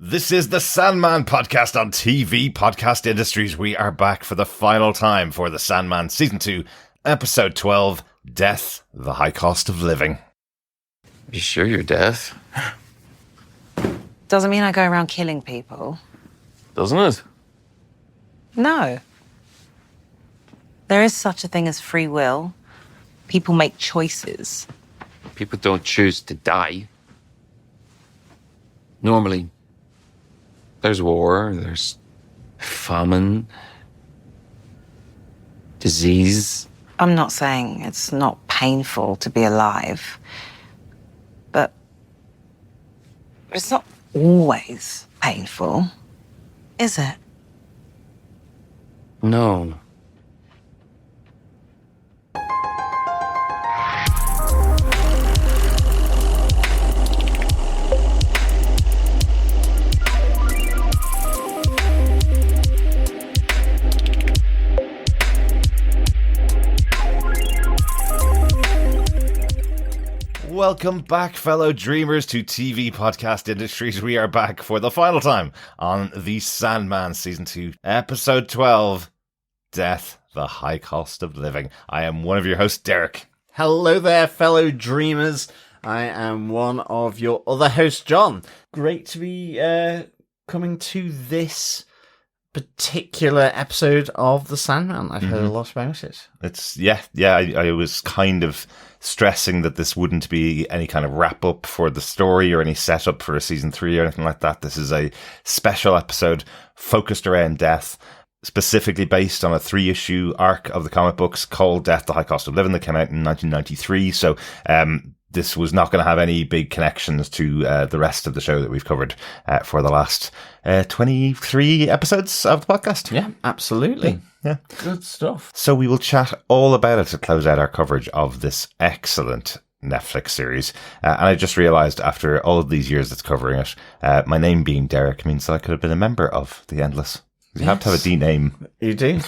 This is the Sandman podcast on TV Podcast Industries. We are back for the final time for the Sandman Season 2, Episode 12, Death, the High Cost of Living. You sure you're deaf? Doesn't mean I go around killing people. Doesn't it? No. There is such a thing as free will. People make choices. People don't choose to die. Normally, there's war, there's famine, disease. I'm not saying it's not painful to be alive, but it's not always painful, is it? No. Welcome back, fellow dreamers, to TV Podcast Industries. We are back for the final time on the Sandman Season 2, Episode 12, Death, the High Cost of Living. I am one of your hosts, Derek. Hello there, fellow dreamers. I am one of your other hosts, John. Great to be coming to this particular episode of The Sandman. I've heard a lot about it. I was kind of stressing that this wouldn't be any kind of wrap-up for the story or any setup for a Season 3 or anything like that. This is a special episode focused around death, specifically based on a 3-issue arc of the comic books called Death, the High Cost of Living that came out in 1993. So this was not going to have any big connections to the rest of the show that we've covered for the last 23 episodes of the podcast. Yeah, absolutely. Yeah. Good stuff. So we will chat all about it to close out our coverage of this excellent Netflix series. And I just realised after all of these years that's covering it, my name being Derek means that I could have been a member of The Endless. You have to have a D name. You do?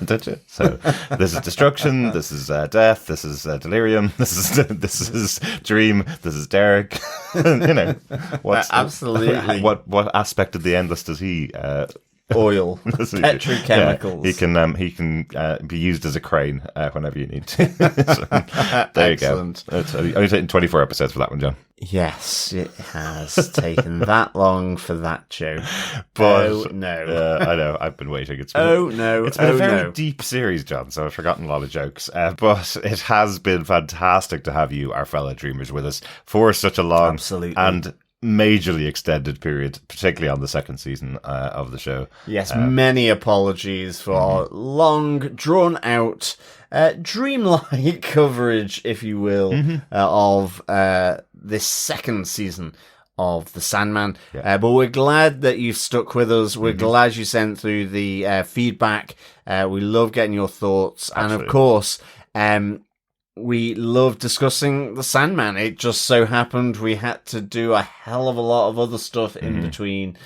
Don't you? So this is Destruction, this is Death, this is Delirium, this is Dream, this is Derek. You know, absolutely. What aspect of The Endless does he Oil, petrochemicals. Yeah, he can be used as a crane whenever you need to. So, there Excellent. You go. It's only taken 24 episodes for that one, John. Yes, it has taken that long for that joke. But, oh no! I know. I've been waiting. It's been It's been a very deep series, John. So I've forgotten a lot of jokes. But it has been fantastic to have you, our fellow dreamers, with us for such a long and majorly extended period, particularly on the second season of the show. Yes, many apologies for long, drawn-out, dreamlike coverage, if you will, of this second season of The Sandman. Yeah. But we're glad that you've stuck with us. We're glad you sent through the feedback. We love getting your thoughts. Absolutely. And of course, we love discussing The Sandman. It just so happened we had to do a hell of a lot of other stuff in between,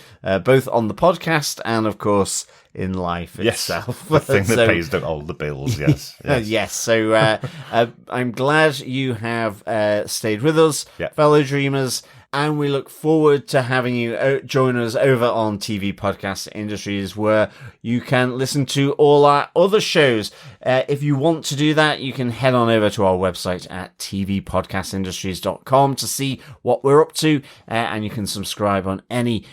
both on the podcast and, of course, in life itself. The thing that pays all the bills, yes. Yes. So I'm glad you have stayed with us, fellow dreamers. And we look forward to having you join us over on TV Podcast Industries, where you can listen to all our other shows. If you want to do that, you can head on over to our website at tvpodcastindustries.com to see what we're up to. And you can subscribe on any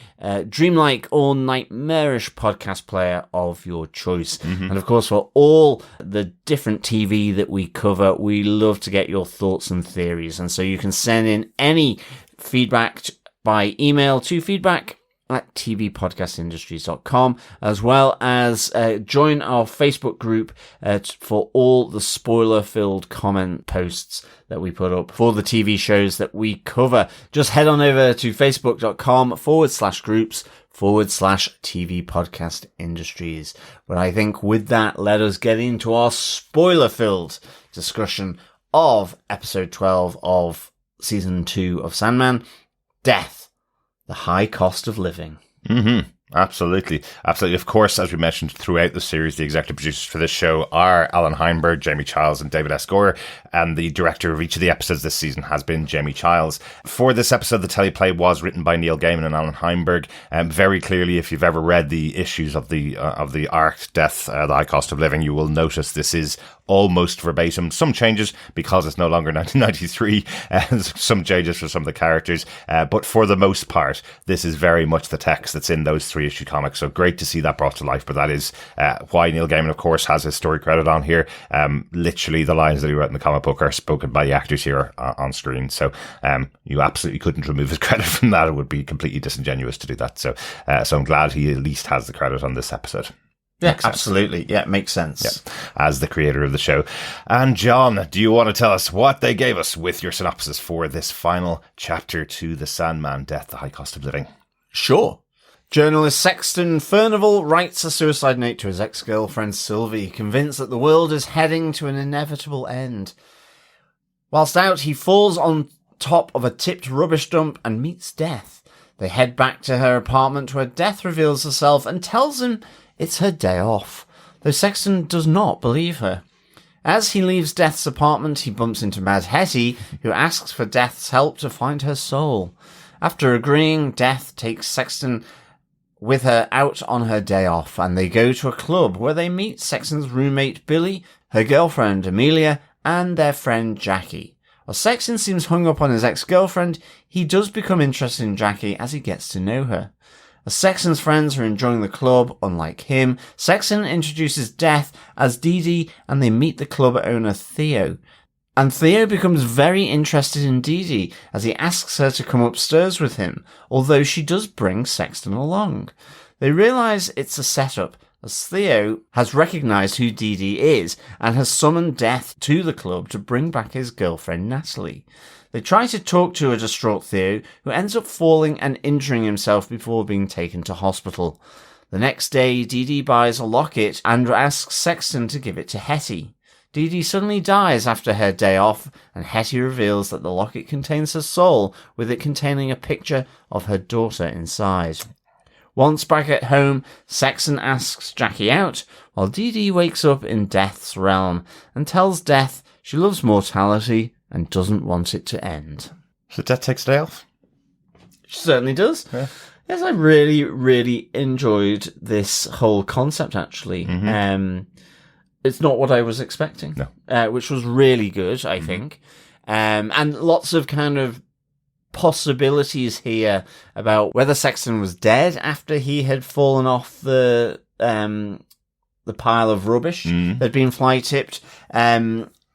dreamlike or nightmarish podcast player of your choice. And of course, for all the different TV that we cover, we love to get your thoughts and theories. And so you can send in any feedback by email to feedback@tvpodcastindustries.com, as well as join our Facebook group for all the spoiler-filled comment posts that we put up for the TV shows that we cover. Just head on over to facebook.com/groups/TV Podcast Industries. But I think with that, let us get into our spoiler-filled discussion of episode 12 of Season 2 of Sandman, Death, the High Cost of Living. Absolutely. Absolutely. Of course, as we mentioned throughout the series, the executive producers for this show are Allan Heinberg, Jamie Childs, and David S. Gore, and the director of each of the episodes this season has been Jamie Childs. For this episode, the teleplay was written by Neil Gaiman and Allan Heinberg. Very clearly, if you've ever read the issues of the arc Death, The High Cost of Living, you will notice this is almost verbatim. Some changes because it's no longer 1993, and some changes for some of the characters, but for the most part, this is very much the text that's in those 3-issue comics. So great to see that brought to life. But that is why Neil Gaiman, of course, has his story credit on here. Literally, the lines that he wrote in the comic book are spoken by the actors here on screen. So you absolutely couldn't remove his credit from that. It would be completely disingenuous to do that. So I'm glad he at least has the credit on this episode. Yeah, absolutely. Yeah, makes sense. Yeah, as the creator of the show. And John, do you want to tell us what they gave us with your synopsis for this final chapter to the Sandman, Death, The High Cost of Living? Sure. Journalist Sexton Furnival writes a suicide note to his ex-girlfriend Sylvie, convinced that the world is heading to an inevitable end. Whilst out, he falls on top of a tipped rubbish dump and meets Death. They head back to her apartment where Death reveals herself and tells him it's her day off, though Sexton does not believe her. As he leaves Death's apartment, he bumps into Mad Hettie, who asks for Death's help to find her soul. After agreeing, Death takes Sexton with her out on her day off, and they go to a club where they meet Sexton's roommate Billy, her girlfriend Amelia, and their friend Jackie. While Sexton seems hung up on his ex-girlfriend, he does become interested in Jackie as he gets to know her. As Sexton's friends are enjoying the club, unlike him, Sexton introduces Death as Dee Dee, and they meet the club owner Theo. And Theo becomes very interested in Dee Dee as he asks her to come upstairs with him, although she does bring Sexton along. They realise it's a setup, as Theo has recognised who Dee Dee is and has summoned Death to the club to bring back his girlfriend Natalie. They try to talk to a distraught Theo, who ends up falling and injuring himself before being taken to hospital. The next day, Dee Dee buys a locket and asks Sexton to give it to Hettie. Dee Dee suddenly dies after her day off, and Hettie reveals that the locket contains her soul, with it containing a picture of her daughter inside. Once back at home, Sexton asks Jackie out, while Dee Dee wakes up in Death's realm and tells Death she loves mortality and doesn't want it to end. So Death takes a day off? She certainly does. Yeah. Yes, I really, really enjoyed this whole concept, actually. Mm-hmm. It's not what I was expecting, which was really good, I think. And lots of kind of possibilities here about whether Sexton was dead after he had fallen off the pile of rubbish that had been fly-tipped.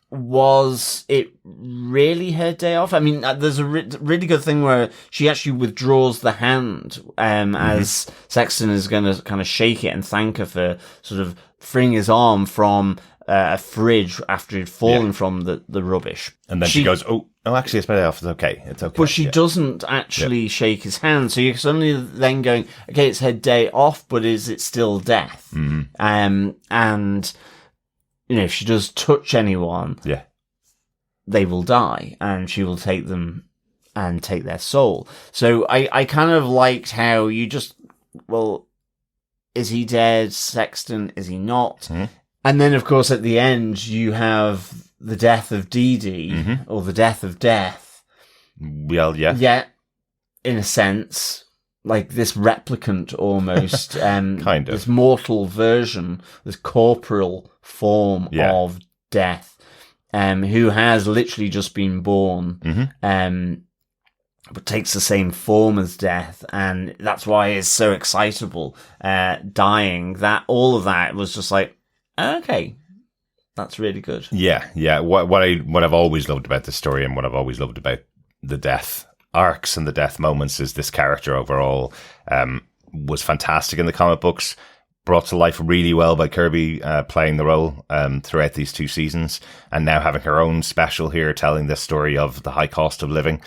Was it really her day off? I mean, there's a really good thing where she actually withdraws the hand as Sexton is going to kind of shake it and thank her for sort of freeing his arm from a fridge after he'd fallen from the rubbish. And then she goes, oh, actually, it's my day off. It's okay. But she doesn't actually shake his hand. So you're suddenly then going, okay, it's her day off, but is it still Death? And you know, if she does touch anyone, they will die, and she will take them and take their soul. So I kind of liked how you just, well, is he dead, Sexton? Is he not? And then, of course, at the end, you have the death of Dee Dee, or the death of Death. Well, yeah. Yeah, in a sense. Like this replicant almost, kind of. This mortal version, this corporeal form of Death, who has literally just been born, but takes the same form as Death, and that's why it's so excitable, dying. That all of that was just like, okay, that's really good. Yeah. What I've always loved about this story, and what I've always loved about the Death arcs and the Death moments, is this character overall was fantastic in the comic books, brought to life really well by Kirby playing the role throughout these 2 seasons, and now having her own special here telling this story of the high cost of living.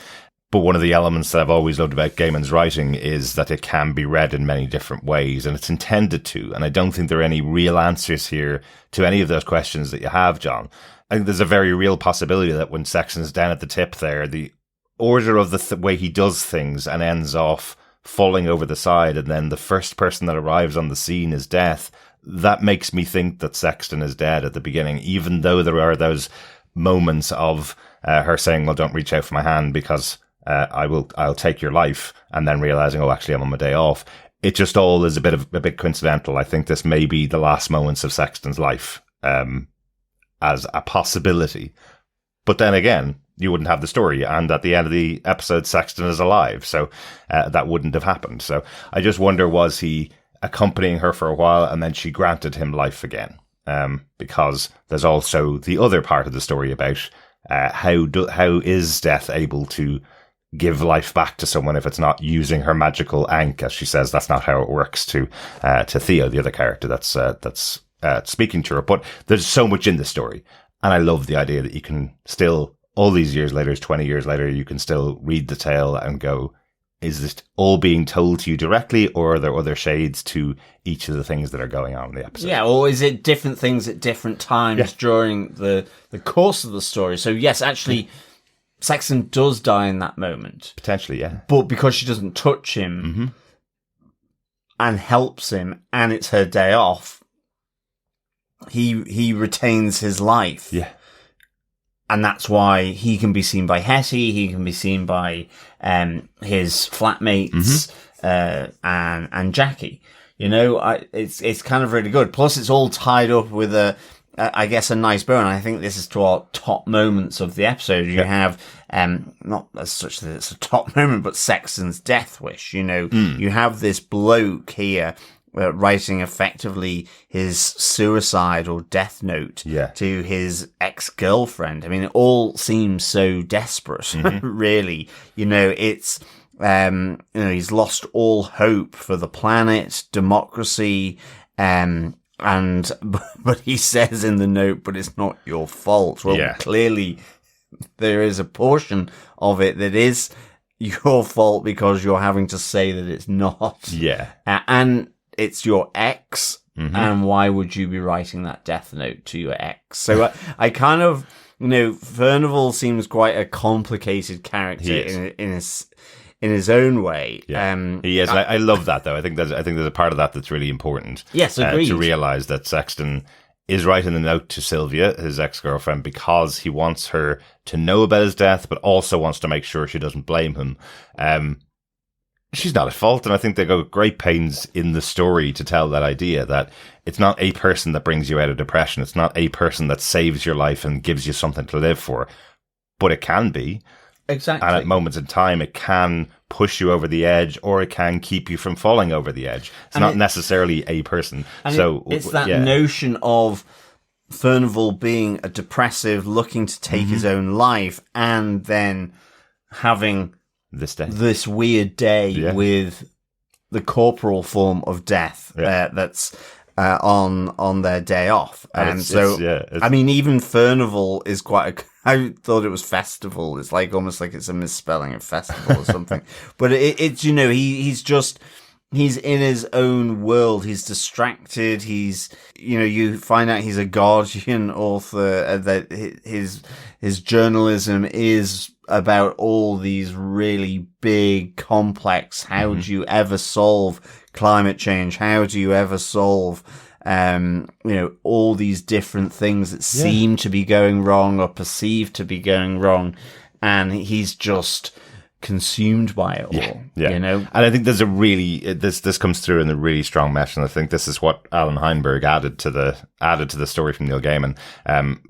But one of the elements that I've always loved about Gaiman's writing is that it can be read in many different ways, and it's intended to, and I don't think there are any real answers here to any of those questions that you have, John. I think there's a very real possibility that when Sexton's down at the tip there, the order of the way he does things and ends off falling over the side, and then the first person that arrives on the scene is Death, that makes me think that Sexton is dead at the beginning, even though there are those moments of her saying, well, don't reach out for my hand because I'll take your life, and then realizing, oh, actually I'm on my day off. It just all is a bit coincidental. I think this may be the last moments of Sexton's life, as a possibility. But then again, you wouldn't have the story, and at the end of the episode, Sexton is alive, so that wouldn't have happened. So I just wonder, was he accompanying her for a while, and then she granted him life again? Because there's also the other part of the story about how is Death able to give life back to someone if it's not using her magical ankh, as she says. That's not how it works to Theo, the other character that's speaking to her. But there's so much in the story, and I love the idea that you can still, all these years later, 20 years later, you can still read the tale and go, is this all being told to you directly, or are there other shades to each of the things that are going on in the episode? Yeah, or is it different things at different times during the course of the story? So yes, actually, Sexton does die in that moment. Potentially, yeah. But because she doesn't touch him and helps him, and it's her day off, he retains his life. Yeah. And that's why he can be seen by Hettie, he can be seen by his flatmates and Jackie. You know, it's kind of really good. Plus, it's all tied up with I guess, a nice bow. And I think this is to our top moments of the episode. You have, not as such that it's a top moment, but Sexton's death wish. You know, you have this bloke here writing effectively his suicide or death note to his ex-girlfriend. I mean, it all seems so desperate, really. You know, it's, he's lost all hope for the planet, democracy, but he says in the note, but it's not your fault. Well, clearly there is a portion of it that is your fault because you're having to say that it's not. Yeah. And it's your ex. And why would you be writing that death note to your ex? So I kind of, Furnival seems quite a complicated character in his own way. Yeah. He is. I love that, though. I think there's a part of that that's really important. Yes, agreed. To realize that Sexton is writing the note to Sylvia, his ex-girlfriend, because he wants her to know about his death, but also wants to make sure she doesn't blame him. She's not at fault, and I think they go great pains in the story to tell that idea that it's not a person that brings you out of depression. It's not a person that saves your life and gives you something to live for, but it can be. Exactly. And at moments in time, it can push you over the edge, or it can keep you from falling over the edge. It's not necessarily a person. So it's that notion of Furnival being a depressive, looking to take his own life, and then having this weird day with the corporal form of death that's on their day off. And I mean, even Furnival is quite I thought it was festival. It's like almost like it's a misspelling of festival or something. But it's he's in his own world. He's distracted. He's, you find out he's a Guardian author, that his journalism is about all these really big, complex, how do you ever solve climate change? How do you ever solve, all these different things that seem to be going wrong or perceived to be going wrong. And he's just consumed by it all, And I think there's a really, this comes through in a really strong mesh, and I think this is what Allan Heinberg added to the story from Neil Gaiman.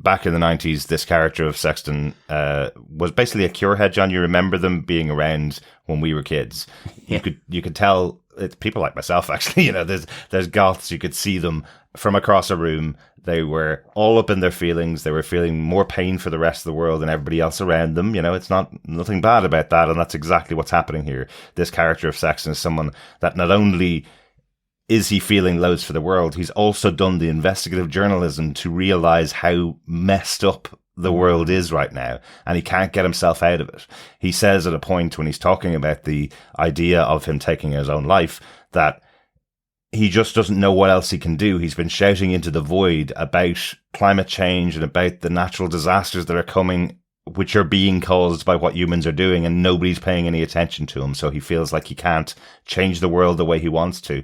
Back in the 90s, this character of Sexton was basically a cure head, John. You remember them being around when we were kids. You could tell, it's people like myself, actually, there's goths, you could see them from across a room. They were all up in their feelings. They were feeling more pain for the rest of the world than everybody else around them. It's nothing bad about that. And that's exactly what's happening here. This character of Sexton is someone that not only is he feeling loads for the world, he's also done the investigative journalism to realize how messed up the world is right now, and he can't get himself out of it. He says at a point when he's talking about the idea of him taking his own life that he just doesn't know what else he can do. He's been shouting into the void about climate change and about the natural disasters that are coming which are being caused by what humans are doing, and nobody's paying any attention to him. So he feels like he can't change the world the way he wants to.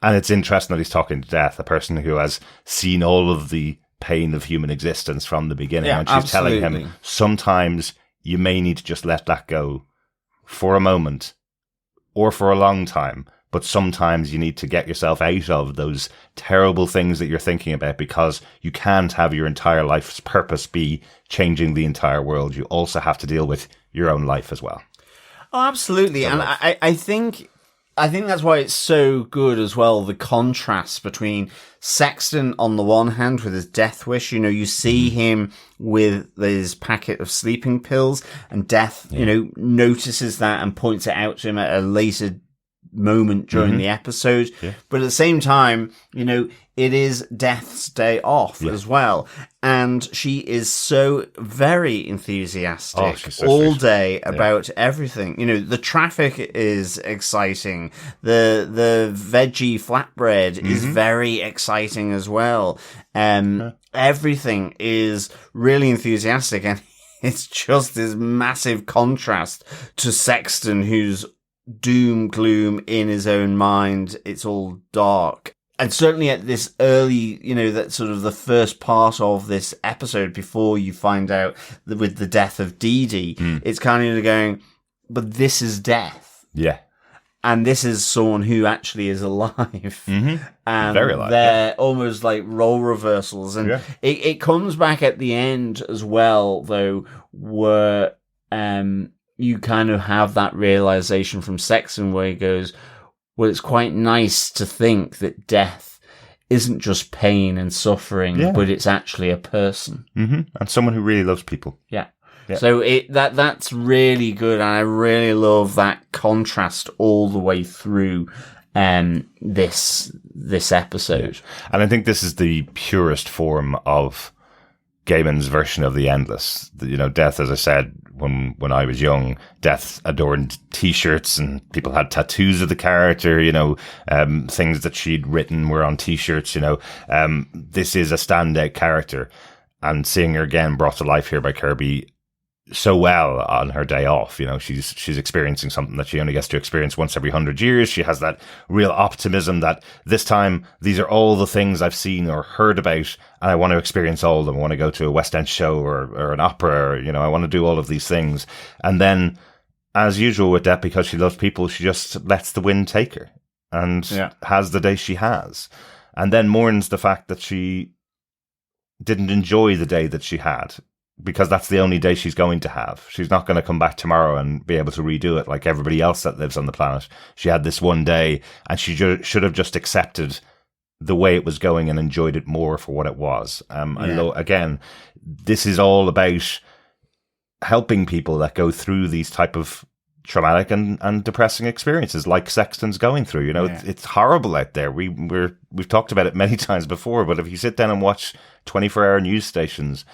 And it's interesting that he's talking to Death, a person who has seen all of the pain of human existence from the beginning. Yeah, and she's absolutely. telling him, sometimes you may need to just let that go for a moment or for a long time. But sometimes you need to get yourself out of those terrible things that you're thinking about, because you can't have your entire life's purpose be changing the entire world. You also have to deal with your own life as well. Oh, absolutely. And I think that's why it's so good as well, the contrast between Sexton on the one hand with his death wish. You know, you see him with his packet of sleeping pills, and Death, you know, notices that and points it out to him at a later moment during the episode. But at the same time, you know, it is Death's day off as well, and she is so very enthusiastic all day about everything. You know, the traffic is exciting, the veggie flatbread is very exciting as well. Everything is really enthusiastic, and it's just this massive contrast to Sexton, who's doom gloom in his own mind. It's all dark. And certainly at this early, you know, that sort of the first part of this episode, before you find out that with the death of Dee Dee, it's kind of going, but this is Death. Yeah. And this is someone who actually is alive. And very alive. They're almost like role reversals. And it comes back at the end as well, though, where you kind of have that realization from Sexton where he goes, well, it's quite nice to think that death isn't just pain and suffering, but it's actually a person. And someone who really loves people. Yeah. So that's really good, and I really love that contrast all the way through this episode. And I think this is the purest form of Gaiman's version of the endless. You know, Death, as I said, when I was young, Death adorned T-shirts, and people had tattoos of the character. You know, things that she'd written were on T-shirts. You know, this is a standout character, and seeing her again brought to life here by Kirby so well on her day off. You know, she's experiencing something that she only gets to experience once every 100 years. She has that real optimism that this time, these are all the things I've seen or heard about, and I want to experience all of them. I want to go to a West End show or an opera, or, you know, I want to do all of these things. And then, as usual with Death, because she loves people, she just lets the wind take her and has the day she has. And then mourns the fact that she didn't enjoy the day that she had, because that's the only day she's going to have. She's not going to come back tomorrow and be able to redo it like everybody else that lives on the planet. She had this one day, and she should have just accepted the way it was going and enjoyed it more for what it was. Again, this is all about helping people that go through these type of traumatic and depressing experiences like Sexton's going through. You know, it's horrible out there. We've talked about it many times before, but if you sit down and watch 24-hour news stations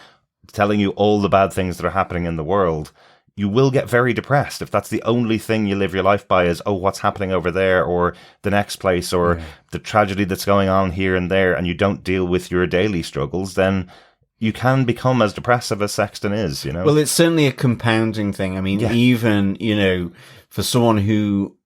telling you all the bad things that are happening in the world, you will get very depressed if that's the only thing you live your life by is, oh, what's happening over there, or the next place, or the tragedy that's going on here and there, and you don't deal with your daily struggles. Then you can become as depressive as Sexton is, you know? Well, it's certainly a compounding thing. I mean, even, you know, for someone who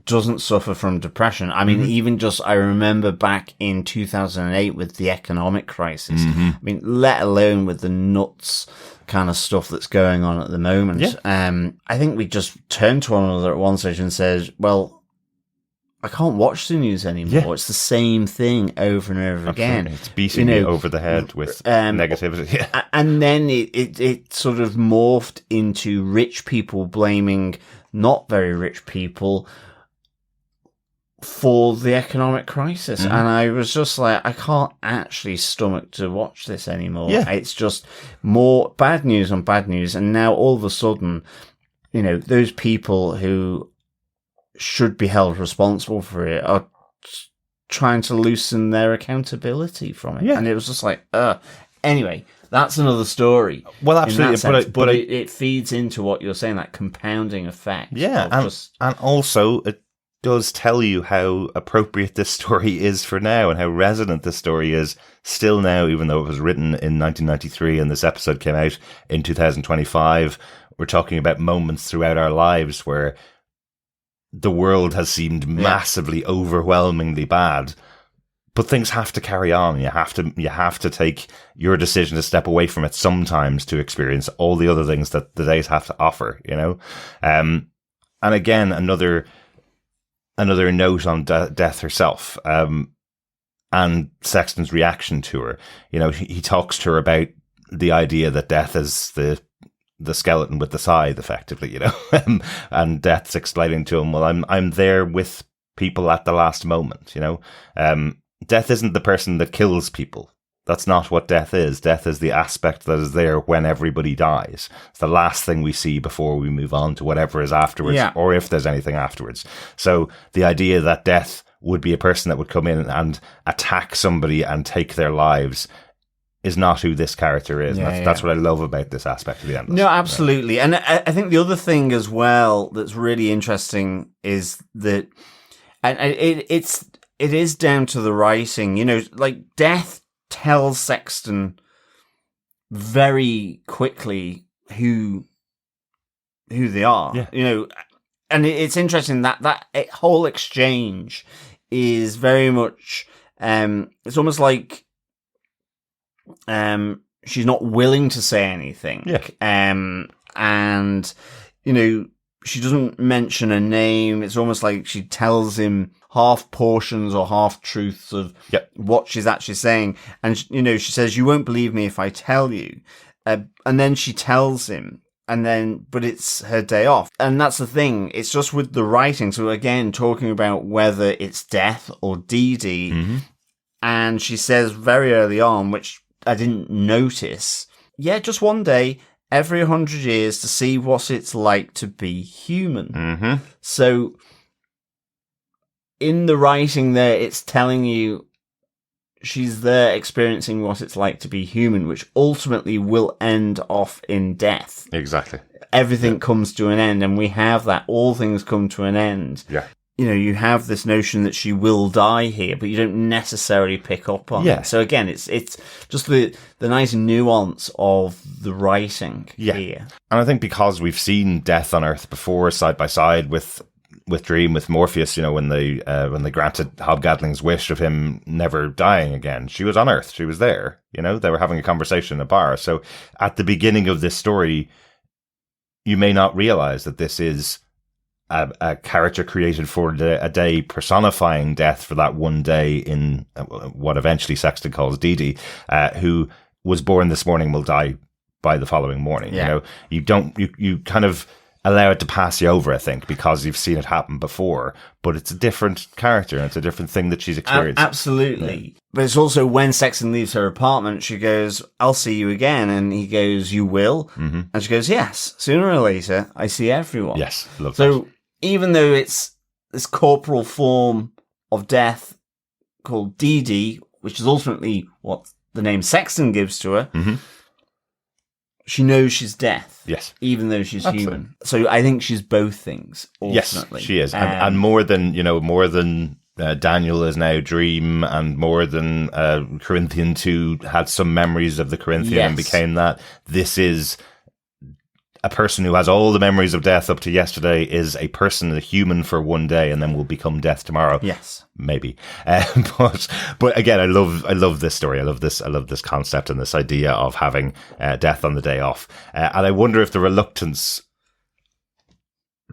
doesn't suffer from depression, I mean, even just, I remember back in 2008 with the economic crisis, I mean, let alone with the nuts kind of stuff that's going on at the moment. I think we just turned to one another at one stage and said, well, I can't watch the news anymore. It's the same thing over and over again. It's beating me over the head with negativity. And then it sort of morphed into rich people blaming not very rich people for the economic crisis. And I was just like, I can't actually stomach to watch this anymore. It's just more bad news on bad news. And now all of a sudden, you know, those people who should be held responsible for it are trying to loosen their accountability from it. And it was just like, anyway, that's another story. Well, absolutely. But it feeds into what you're saying, that compounding effect. Yeah. And also, does tell you how appropriate this story is for now and how resonant this story is still now, even though it was written in 1993 and this episode came out in 2025. We're talking about moments throughout our lives where the world has seemed massively, overwhelmingly bad, but things have to carry on. You have to take your decision to step away from it sometimes to experience all the other things that the days have to offer, you know? And again, another note on death herself, and Sexton's reaction to her. You know, he talks to her about the idea that death is the skeleton with the scythe, effectively, you know, and Death's explaining to him, well, I'm there with people at the last moment, you know. Death isn't the person that kills people. That's not what death is. Death is the aspect that is there when everybody dies. It's the last thing we see before we move on to whatever is afterwards, or if there's anything afterwards. So the idea that death would be a person that would come in and attack somebody and take their lives is not who this character is. That's what I love about this aspect of the Endless. No, absolutely. And I think the other thing as well that's really interesting is that, and it is down to the writing, you know, like Death tells Sexton very quickly who they are, you know, and it's interesting that whole exchange is very much, it's almost like, she's not willing to say anything, and you know, she doesn't mention a name. It's almost like she tells him half portions or half truths of what she's actually saying. And, you know, she says, you won't believe me if I tell you. And then she tells him, but it's her day off. And that's the thing. It's just with the writing. So again, talking about whether it's Death or Dee Dee. And she says very early on, which I didn't notice, just one day, every 100 years to see what it's like to be human. So in the writing there, it's telling you she's there experiencing what it's like to be human, which ultimately will end off in death. Exactly. Everything comes to an end, and we have that. All things come to an end. Yeah. You know, you have this notion that she will die here, but you don't necessarily pick up on it. So again, it's just the nice nuance of the writing here. And I think because we've seen Death on Earth before, side by side with Dream, with Morpheus, you know, when they granted Hobgatling's wish of him never dying again, she was on Earth. She was there. You know, they were having a conversation in a bar. So at the beginning of this story, you may not realize that this is a character created for a day, personifying death for that one day in what eventually Sexton calls Dee Dee, who was born this morning, will die by the following morning. You know, you kind of allow it to pass you over, I think, because you've seen it happen before, but it's a different character and it's a different thing that she's experienced. Absolutely. Yeah. But it's also when Sexton leaves her apartment, she goes, I'll see you again. And he goes, you will? And she goes, yes, sooner or later, I see everyone. Yes, love so that. Even though it's this corporal form of death called Dee Dee, which is ultimately what the name Sexton gives to her, she knows she's death. Yes. Even though she's human. So I think she's both things, ultimately. Yes, she is. And more than Daniel is now Dream, and more than Corinthian 2 had some memories of the Corinthian and became that. This is a person who has all the memories of death up to yesterday, is a person, a human for one day, and then will become death tomorrow. Yes, maybe. But again, I love this story. I love this concept and this idea of having death on the day off. And I wonder if the reluctance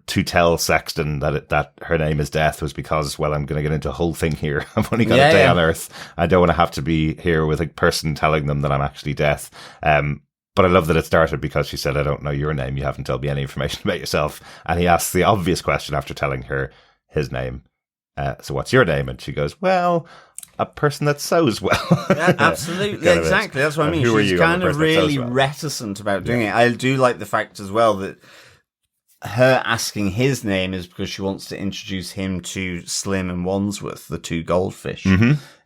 to tell Sexton that her name is Death was because, well, I'm going to get into a whole thing here. I've only got a day on Earth. I don't want to have to be here with a person telling them that I'm actually Death. But I love that it started because she said, I don't know your name. You haven't told me any information about yourself. And he asks the obvious question after telling her his name. So what's your name? And she goes, well, a person that sews well. Yeah, absolutely. Exactly. That's what I mean. She's kind of really reticent about doing it. I do like the fact as well that her asking his name is because she wants to introduce him to Slim and Wandsworth, the two goldfish.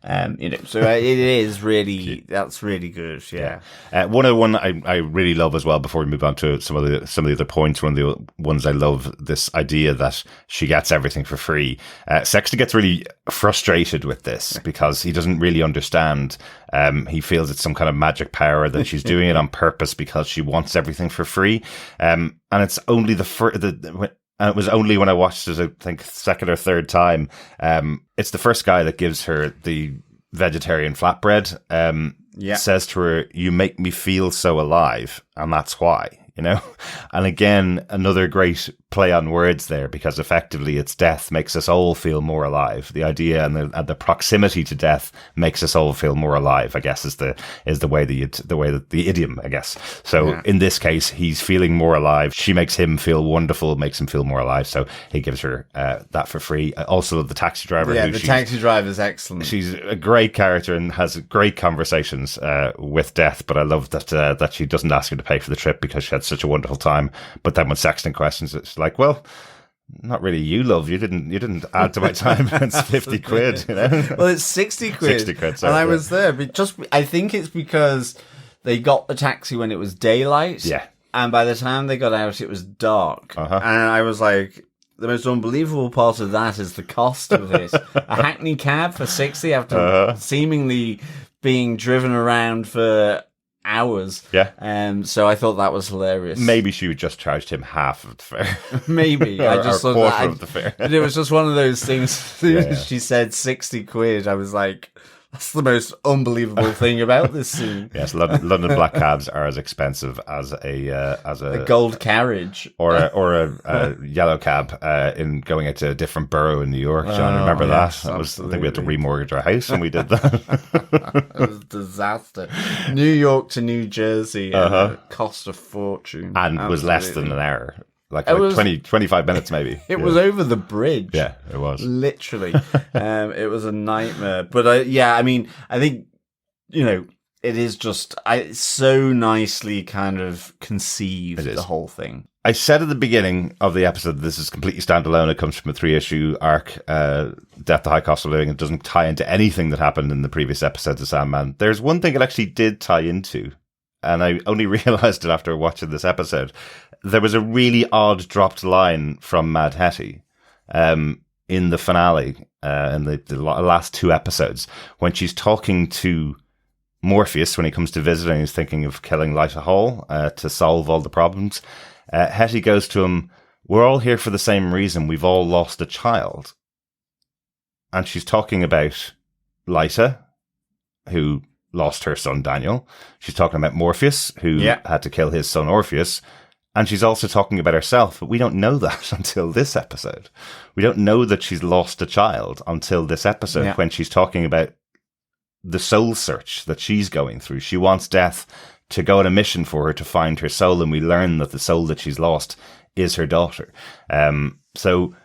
So it is really, that's really good. Yeah. 101 I really love as well, before we move on to some of the other points. One of the ones I love, this idea that she gets everything for free. Sexton gets really frustrated with this because he doesn't really understand. He feels it's some kind of magic power, that she's doing it on purpose because she wants everything for free. And it's only and it was only when I watched it, I think, second or third time. It's the first guy that gives her the vegetarian flatbread. Says to her, "You make me feel so alive, and that's why." And again, another great play on words there, because effectively it's death makes us all feel more alive. The idea and the proximity to death makes us all feel more alive, I guess, is the way that the idiom, I guess. So in this case, he's feeling more alive. She makes him feel wonderful, makes him feel more alive. So he gives her that for free. Also, the taxi driver. Yeah, the taxi driver is excellent. She's a great character and has great conversations with Death. But I love that she doesn't ask her to pay for the trip because she had such a wonderful time. But then when Sexton questions it, she's like, "Well, not really you, love. You didn't add to my time. It's 50 quid, Well, it's 60 quid. 60 quid, sorry, and I was there, but I think it's because they got the taxi when it was daylight. Yeah. And by the time they got out, it was dark. Uh-huh. And I was like, the most unbelievable part of that is the cost of this. A Hackney cab for 60 after seemingly being driven around for hours. Yeah. So I thought that was hilarious. Maybe she just charged him half of the fare. Maybe. or, I just or thought quarter that. of the fare. It was just one of those things. Yeah. She said 60 quid. I was like, that's the most unbelievable thing about this scene. Yes, London black cabs are as expensive as a gold carriage or a yellow cab in going into a different borough in New York. John, remember yes, that? I think we had to remortgage our house when we did that. It was a disaster. New York to New Jersey, cost a fortune, and absolutely. was less than an hour. Like 20-25 minutes maybe. It was over the bridge. Yeah, it was. Literally. It was a nightmare. But I mean, I think, it is just it's so nicely kind of conceived, the whole thing. I said at the beginning of the episode, this is completely standalone. It comes from a 3-issue arc, Death, the High Cost of Living. It doesn't tie into anything that happened in the previous episodes of Sandman. There's one thing it actually did tie into, and I only realized it after watching this episode. There was a really odd dropped line from Mad Hettie in the finale, in the last 2 episodes, when she's talking to Morpheus when he comes to visit and he's thinking of killing Lyta Hall to solve all the problems. Hettie goes to him, "We're all here for the same reason. We've all lost a child." And she's talking about Lyta, who lost her son Daniel. She's talking about Morpheus, who had to kill his son Orpheus. And she's also talking about herself, but we don't know that until this episode. We don't know that she's lost a child until this episode when she's talking about the soul search that she's going through. She wants Death to go on a mission for her to find her soul, and we learn that the soul that she's lost is her daughter. So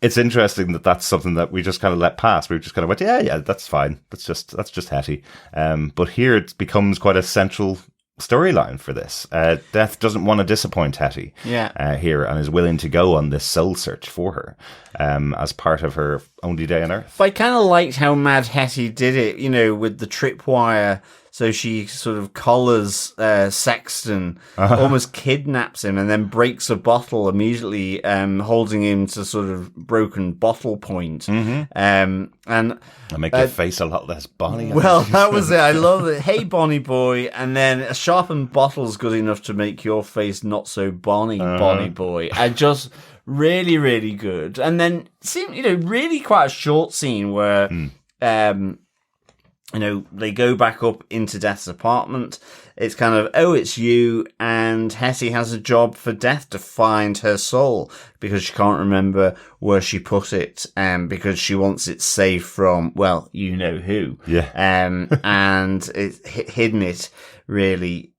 it's interesting that that's something that we just kind of let pass. We just kind of went, yeah, that's fine. That's just Hettie. But here it becomes quite a central storyline for this. Death doesn't want to disappoint Hettie here, and is willing to go on this soul search for her as part of her only day on Earth. But I kind of liked how Mad Hettie did it, with the tripwire. So she sort of collars Sexton, almost kidnaps him, and then breaks a bottle immediately, holding him to sort of broken bottle point. And I make your face a lot less Bonnie. Well, that was it. I love it. Hey, Bonnie boy. And then a sharpened bottle's good enough to make your face not so Bonnie, Bonnie boy. And just really, really good. And then, really quite a short scene where, they go back up into Death's apartment. It's kind of, it's you, and Hettie has a job for Death to find her soul because she can't remember where she put it, because she wants it safe from, well, you know who. Yeah. And it's hidden it really,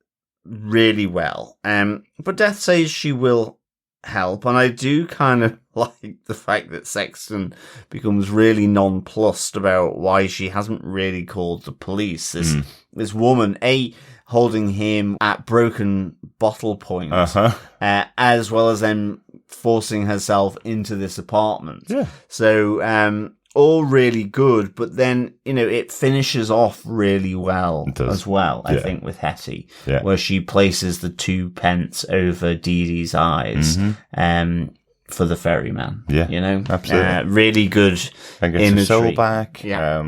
really well. But Death says she will help, and I do kind of like the fact that Sexton becomes really nonplussed about why she hasn't really called the police. This woman, holding him at broken bottle point, as well as then forcing herself into this apartment. Yeah. So all really good, but then, it finishes off really well as well, I think, with Hettie, where she places the 2 pence over Dee Dee's eyes for the ferryman. Yeah, absolutely. Really good and gets imagery. her soul back. Yeah.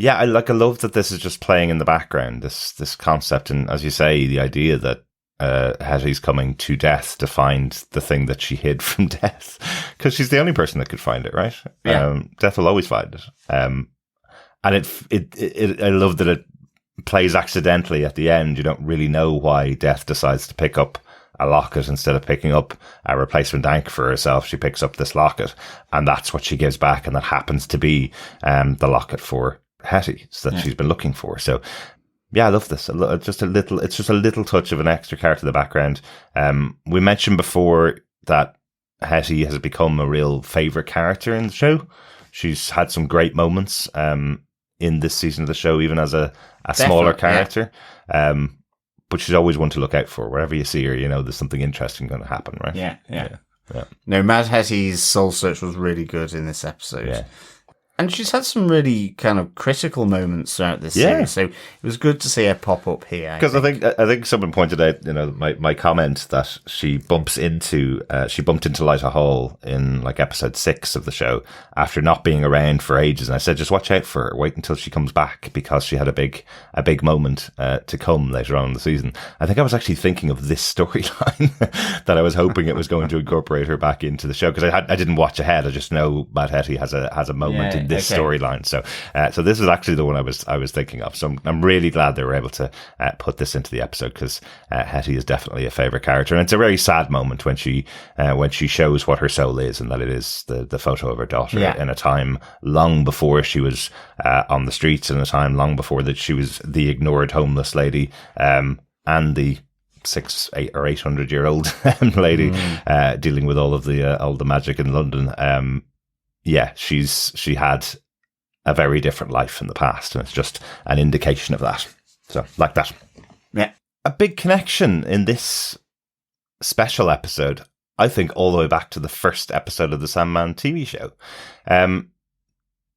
I love that this is just playing in the background, this concept, and as you say, the idea that Hettie's coming to death to find the thing that she hid from death, because she's the only person that could find it, right? Yeah. Death will always find it. And I love that it plays accidentally at the end. You don't really know why Death decides to pick up a locket instead of picking up a replacement ankh for herself. She picks up this locket, and that's what she gives back, and that happens to be the locket for Hettie that she's been looking for. So yeah, I love this. It's just a little touch of an extra character in the background. We mentioned before that Hettie has become a real favourite character in the show. She's had some great moments in this season of the show, even as a smaller character. But she's always one to look out for. Wherever you see her, there's something interesting going to happen, right? Yeah. No, Mad Hettie's soul search was really good in this episode. Yeah. And she's had some really kind of critical moments throughout this series, so it was good to see her pop up here. Because I think someone pointed out, my comment that she bumped into Lyta Hall in like episode 6 of the show after not being around for ages, and I said, just watch out for her, wait until she comes back, because she had a big moment to come later on in the season. I think I was actually thinking of this storyline that I was hoping it was going to incorporate her back into the show, because I didn't watch ahead. I just know Mad Hettie has a moment in this storyline. So this is actually the one I was thinking of. So I'm really glad they were able to put this into the episode, because Hettie is definitely a favorite character, and it's a very sad moment when she shows what her soul is, and that it is the photo of her daughter in a time long before she was on the streets, in a time long before that she was the ignored homeless lady, and the 800-year-old lady dealing with all the magic in London. She had a very different life in the past, and it's just an indication of that. So, like that. Yeah. A big connection in this special episode, I think, all the way back to the first episode of the Sandman TV show.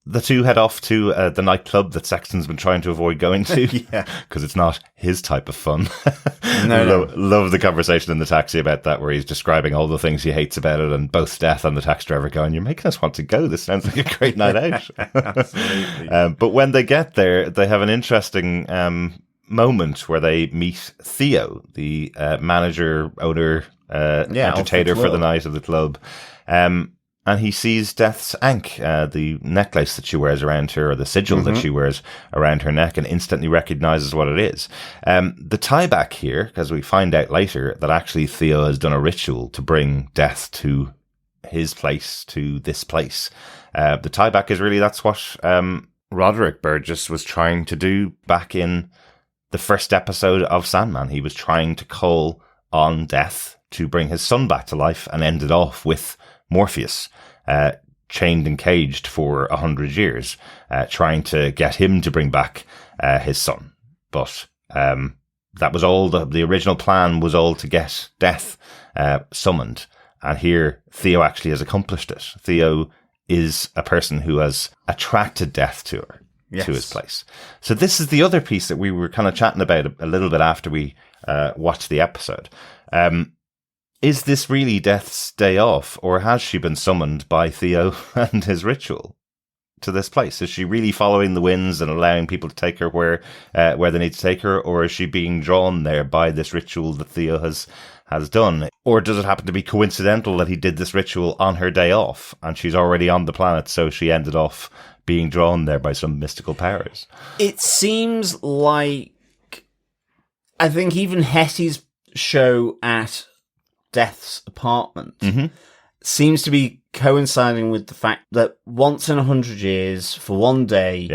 The two head off to the nightclub that Sexton's been trying to avoid going to, because it's not his type of fun. Love the conversation in the taxi about that, where he's describing all the things he hates about it, and both Death and the taxi driver going, "You're making us want to go. This sounds like a great night out." Absolutely. But when they get there, they have an interesting moment where they meet Theo, the manager, owner, entertainer for the night of the club. And he sees Death's ankh, the necklace that she wears around her, or the sigil that she wears around her neck, and instantly recognizes what it is. The tie back here, because we find out later that actually Theo has done a ritual to bring Death to his place, to this place. The tie back is really, that's what Roderick Burgess was trying to do back in the first episode of Sandman. He was trying to call on Death to bring his son back to life, and ended off with Morpheus, chained and caged for 100 years, trying to get him to bring back his son. But that was all, the original plan was all to get Death summoned. And here, Theo actually has accomplished it. Theo is a person who has attracted Death to her, to his place. So this is the other piece that we were kind of chatting about a little bit after we watched the episode. Is this really Death's day off, or has she been summoned by Theo and his ritual to this place? Is she really following the winds and allowing people to take her where they need to take her, or is she being drawn there by this ritual that Theo has done? Or does it happen to be coincidental that he did this ritual on her day off, and she's already on the planet, so she ended off being drawn there by some mystical powers? It seems like, I think even Hettie's show at Death's apartment seems to be coinciding with the fact that once in 100 years, for one day,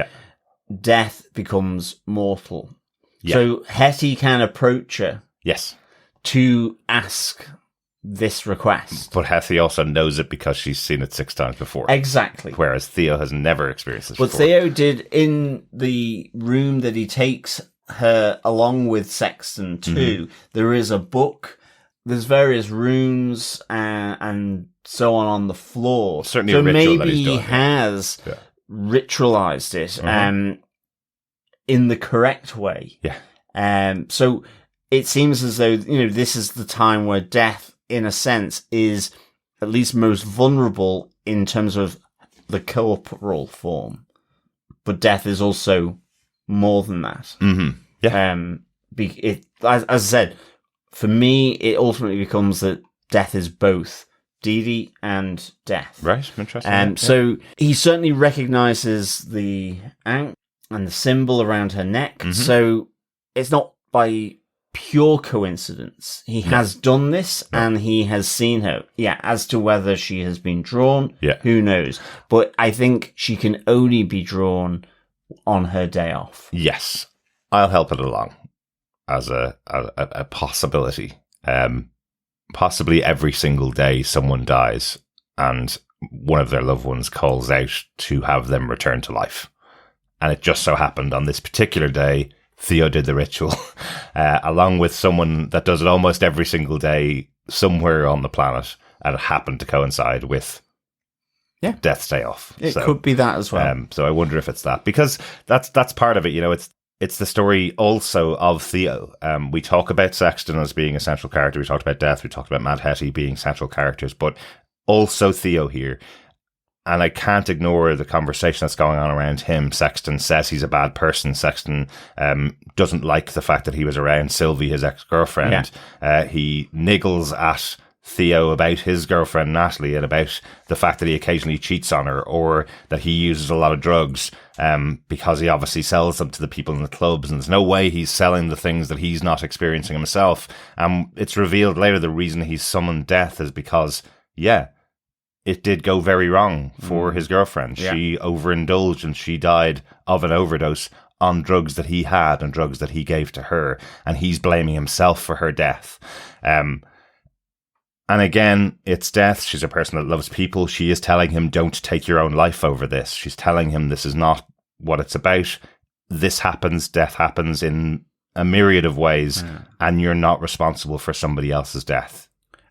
Death becomes mortal. So Hettie can approach her to ask this request. But Hettie also knows it because she's seen it 6 times before. Exactly. Whereas Theo has never experienced this before. But Theo did in the room that he takes her along with Sexton to. There is a book. There's various runes and so on the floor. Certainly so a ritual maybe that he's done, he has ritualized it in the correct way. Yeah. So it seems as though, this is the time where death, in a sense, is at least most vulnerable in terms of the corporal form. But death is also more than that. Mm-hmm. Yeah. As I said, for me, it ultimately becomes that death is both Dee Dee and death. Right, interesting. So he certainly recognizes the ankh and the symbol around her neck. Mm-hmm. So it's not by pure coincidence. He has done this and he has seen her. Yeah, as to whether she has been drawn, who knows? But I think she can only be drawn on her day off. Yes, I'll help it along as a possibility. Possibly every single day someone dies and one of their loved ones calls out to have them return to life. And it just so happened on this particular day, Theo did the ritual, along with someone that does it almost every single day somewhere on the planet, and it happened to coincide with Death's Day Off. It could be that as well. So I wonder if it's that, because that's part of it. It's the story also of Theo. We talk about Sexton as being a central character. We talked about Death. We talked about Mad Hettie being central characters, but also Theo here. And I can't ignore the conversation that's going on around him. Sexton says he's a bad person. Sexton doesn't like the fact that he was around Sylvie, his ex-girlfriend. He niggles at Theo about his girlfriend, Natalie, and about the fact that he occasionally cheats on her, or that he uses a lot of drugs because he obviously sells them to the people in the clubs. And there's no way he's selling the things that he's not experiencing himself. It's revealed later the reason he's summoned Death is because, it did go very wrong for his girlfriend. Yeah. She overindulged and she died of an overdose on drugs that he had and drugs that he gave to her. And he's blaming himself for her death. And again, it's Death. She's a person that loves people. She is telling him, don't take your own life over this. She's telling him this is not what it's about. This happens, death happens in a myriad of ways, and you're not responsible for somebody else's death.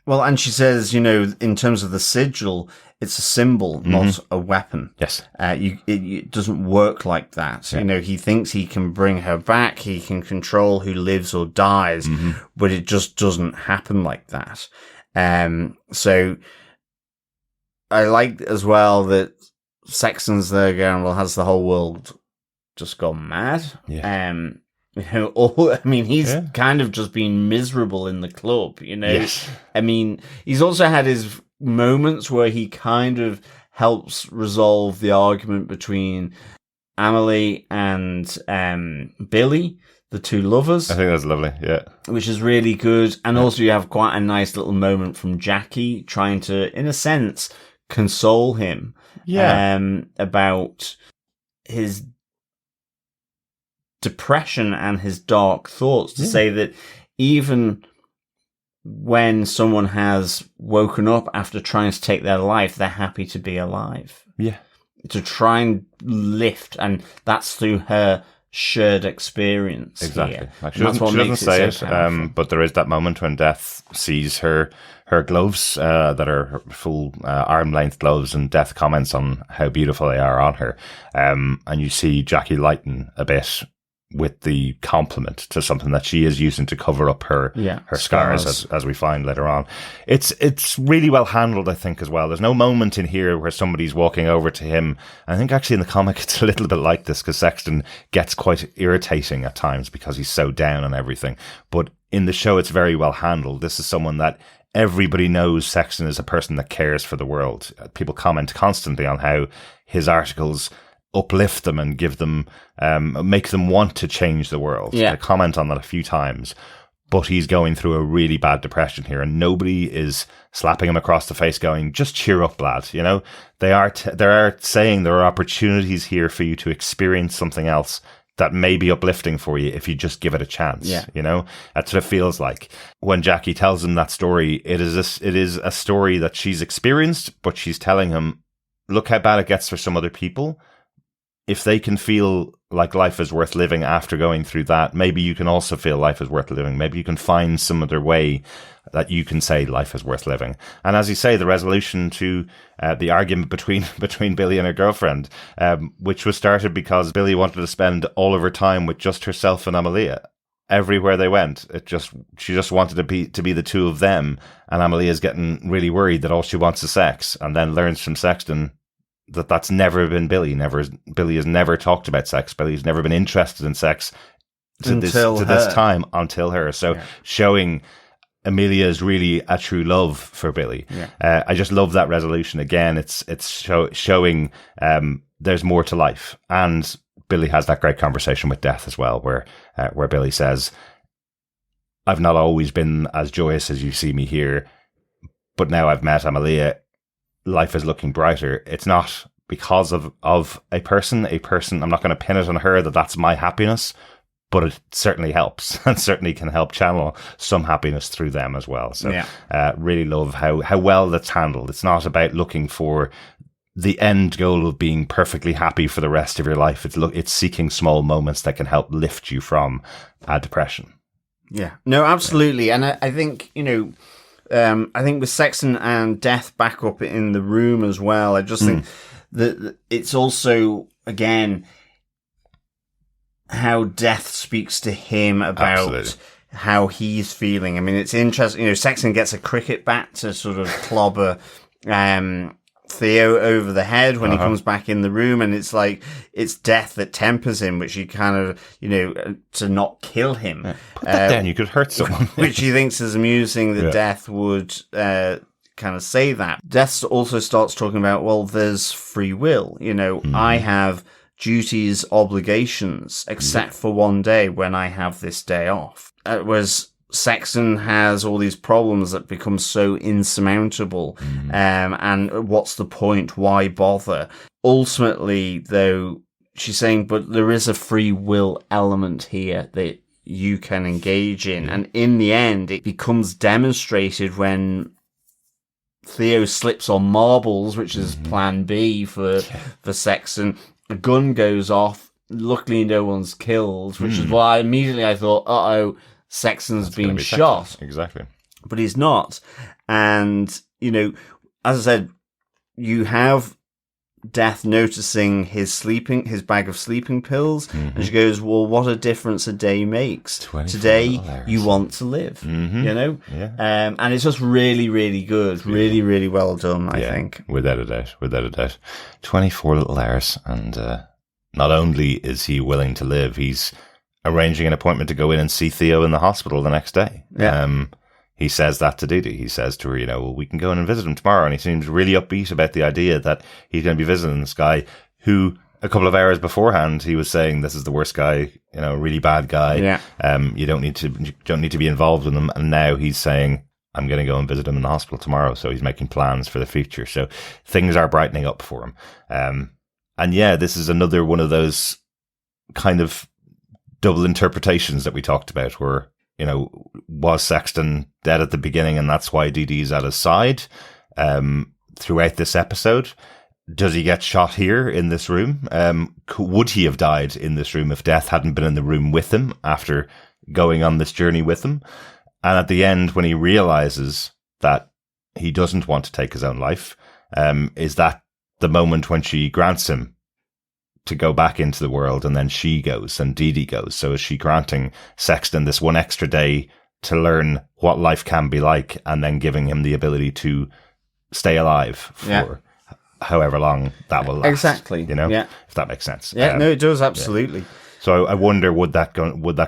Well, and she says, in terms of the sigil, it's a symbol, not a weapon. Yes. It doesn't work like that. Yeah. He thinks he can bring her back, he can control who lives or dies, but it just doesn't happen like that. So I like as well that Sexton's there going, well, has the whole world just gone mad? Yeah. He's kind of just been miserable in the club, Yes. He's also had his moments where he kind of helps resolve the argument between Amelie and Billy, the two lovers. I think that's lovely, yeah. Which is really good. And also you have quite a nice little moment from Jackie trying to, in a sense, console him about his depression and his dark thoughts, to say that even when someone has woken up after trying to take their life, they're happy to be alive. Yeah. To try and lift, and that's through her shared experience. Exactly. Here. Like she doesn't say it, powerful. but there is that moment when Death sees her gloves that are her full arm-length gloves, and Death comments on how beautiful they are on her. And you see Jackie lighten a bit with the compliment to something that she is using to cover up her scars, as we find later on. It's really well handled, I think, as well. There's no moment in here where somebody's walking over to him. I think actually in the comic it's a little bit like this, because Sexton gets quite irritating at times because he's so down on everything. But in the show it's very well handled. This is someone that everybody knows Sexton is a person that cares for the world. People comment constantly on how his articles uplift them and give them, make them want to change the world. Yeah. I comment on that a few times, but he's going through a really bad depression here, and nobody is slapping him across the face going, just cheer up, lad. They are saying there are opportunities here for you to experience something else that may be uplifting for you if you just give it a chance. Yeah. That's what it feels like. When Jackie tells him that story, it is a story that she's experienced, but she's telling him, look how bad it gets for some other people. If they can feel like life is worth living after going through that, maybe you can also feel life is worth living. Maybe you can find some other way that you can say life is worth living. And as you say, the resolution to the argument between Billy and her girlfriend, which was started because Billy wanted to spend all of her time with just herself and Amalia. Everywhere they went, she just wanted to be the two of them, and Amalia's getting really worried that all she wants is sex, and then learns from Sexton that that's never been Billy. Billy has never talked about sex. Billy's never been interested in sex to this time until her. So showing Amelia is really a true love for Billy. Yeah. I just love that resolution. Again, it's showing there's more to life. And Billy has that great conversation with Death as well, where Billy says, I've not always been as joyous as you see me here, but now I've met Amalia, life is looking brighter. It's not because of a person, I'm not going to pin it on her that that's my happiness, but it certainly helps and certainly can help channel some happiness through them as well. So really love how well that's handled. It's not about looking for the end goal of being perfectly happy for the rest of your life. It's seeking small moments that can help lift you from depression. Yeah, no, absolutely. And I think, I think with Sexton and Death back up in the room as well, I just think that it's also, again, how Death speaks to him about how he's feeling. I mean, it's interesting. Sexton gets a cricket bat to sort of clobber Theo over the head when he comes back in the room, and it's like it's Death that tempers him, which he kind of to not kill him. Put that down, you could hurt someone. Which he thinks is amusing that Death would kind of say that. Death also starts talking about, well, there's free will. I have duties, obligations, except for one day when I have this day off. Whereas Sexton has all these problems that become so insurmountable. And what's the point? Why bother? Ultimately, though, she's saying, but there is a free will element here that you can engage in. And in the end, it becomes demonstrated when Theo slips on marbles, which is plan B for Sexton. A gun goes off. Luckily, no one's killed, which is why immediately I thought, uh-oh, Sexton's been shot. Exactly. But he's not. And, as I said, you have Death noticing his bag of sleeping pills. And she goes, well, what a difference a day makes. Today, you want to live, Yeah. And it's just really, really good. Really, really well done, I think. Without a doubt. 24 little hours. And not only is he willing to live, he's arranging an appointment to go in and see Theo in the hospital the next day. Yeah. He says that to Dee Dee. He says to her, well, we can go in and visit him tomorrow. And he seems really upbeat about the idea that he's going to be visiting this guy who a couple of hours beforehand, he was saying, this is the worst guy, really bad guy. Yeah. You don't need to be involved with him. And now he's saying, I'm going to go and visit him in the hospital tomorrow. So he's making plans for the future. So things are brightening up for him. And this is another one of those kind of double interpretations that we talked about where, was Sexton dead at the beginning and that's why Dee Dee's at his side throughout this episode? Does he get shot here in this room? Would he have died in this room if Death hadn't been in the room with him after going on this journey with him? And at the end, when he realizes that he doesn't want to take his own life, is that the moment when she grants him to go back into the world, and then she goes and Dee Dee goes? So is she granting Sexton this one extra day to learn what life can be like, and then giving him the ability to stay alive for however long that will last? Exactly. If that makes sense. Yeah, no, it does, absolutely. Yeah. So I wonder, would that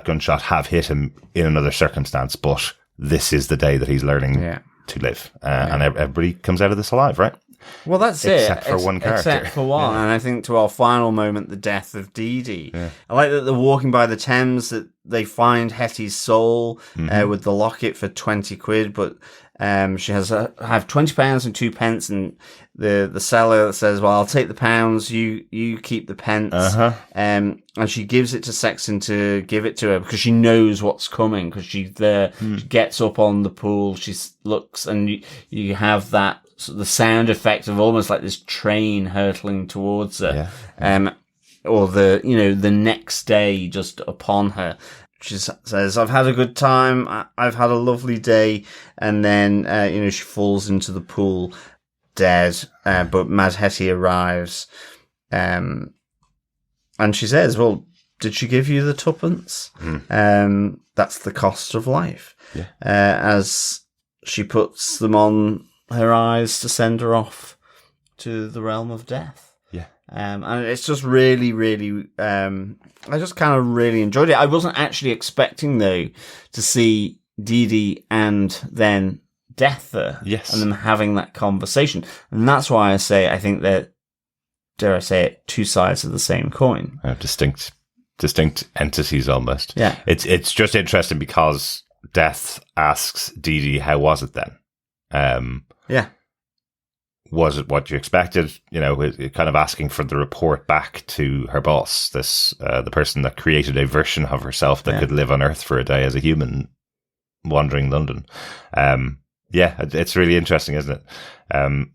gunshot have hit him in another circumstance? But this is the day that he's learning to live, and everybody comes out of this alive, right? Well, that's except for one character. Except for one. And I think to our final moment, the death of Dee Dee. Yeah. I like that they're walking by the Thames, that they find Hettie's soul with the locket for 20 quid, but she have £20 and 2 pence, and the seller says, well, I'll take the pounds, you keep the pence. And she gives it to Sexton to give it to her because she knows what's coming, because she's there. She gets up on the pool, she looks, and you have that the sound effect of almost like this train hurtling towards her. or the next day just upon her. She says, "I've had a good time. I've had a lovely day." And then, she falls into the pool dead. But Mad Hettie arrives. And she says, "Well, did she give you the tuppence? That's the cost of life." Yeah. As she puts them on her eyes to send her off to the realm of death. Yeah. And it's just really, really, I just kind of really enjoyed it. I wasn't actually expecting, though, to see Dee Dee and then Death there. Yes. And them having that conversation. And that's why I think that, dare I say it, two sides of the same coin. Distinct entities almost. Yeah. It's just interesting because Death asks Dee Dee, how was it then? Yeah. Was it what you expected? Kind of asking for the report back to her boss, the person that created a version of herself that could live on Earth for a day as a human wandering London. It's really interesting, isn't it?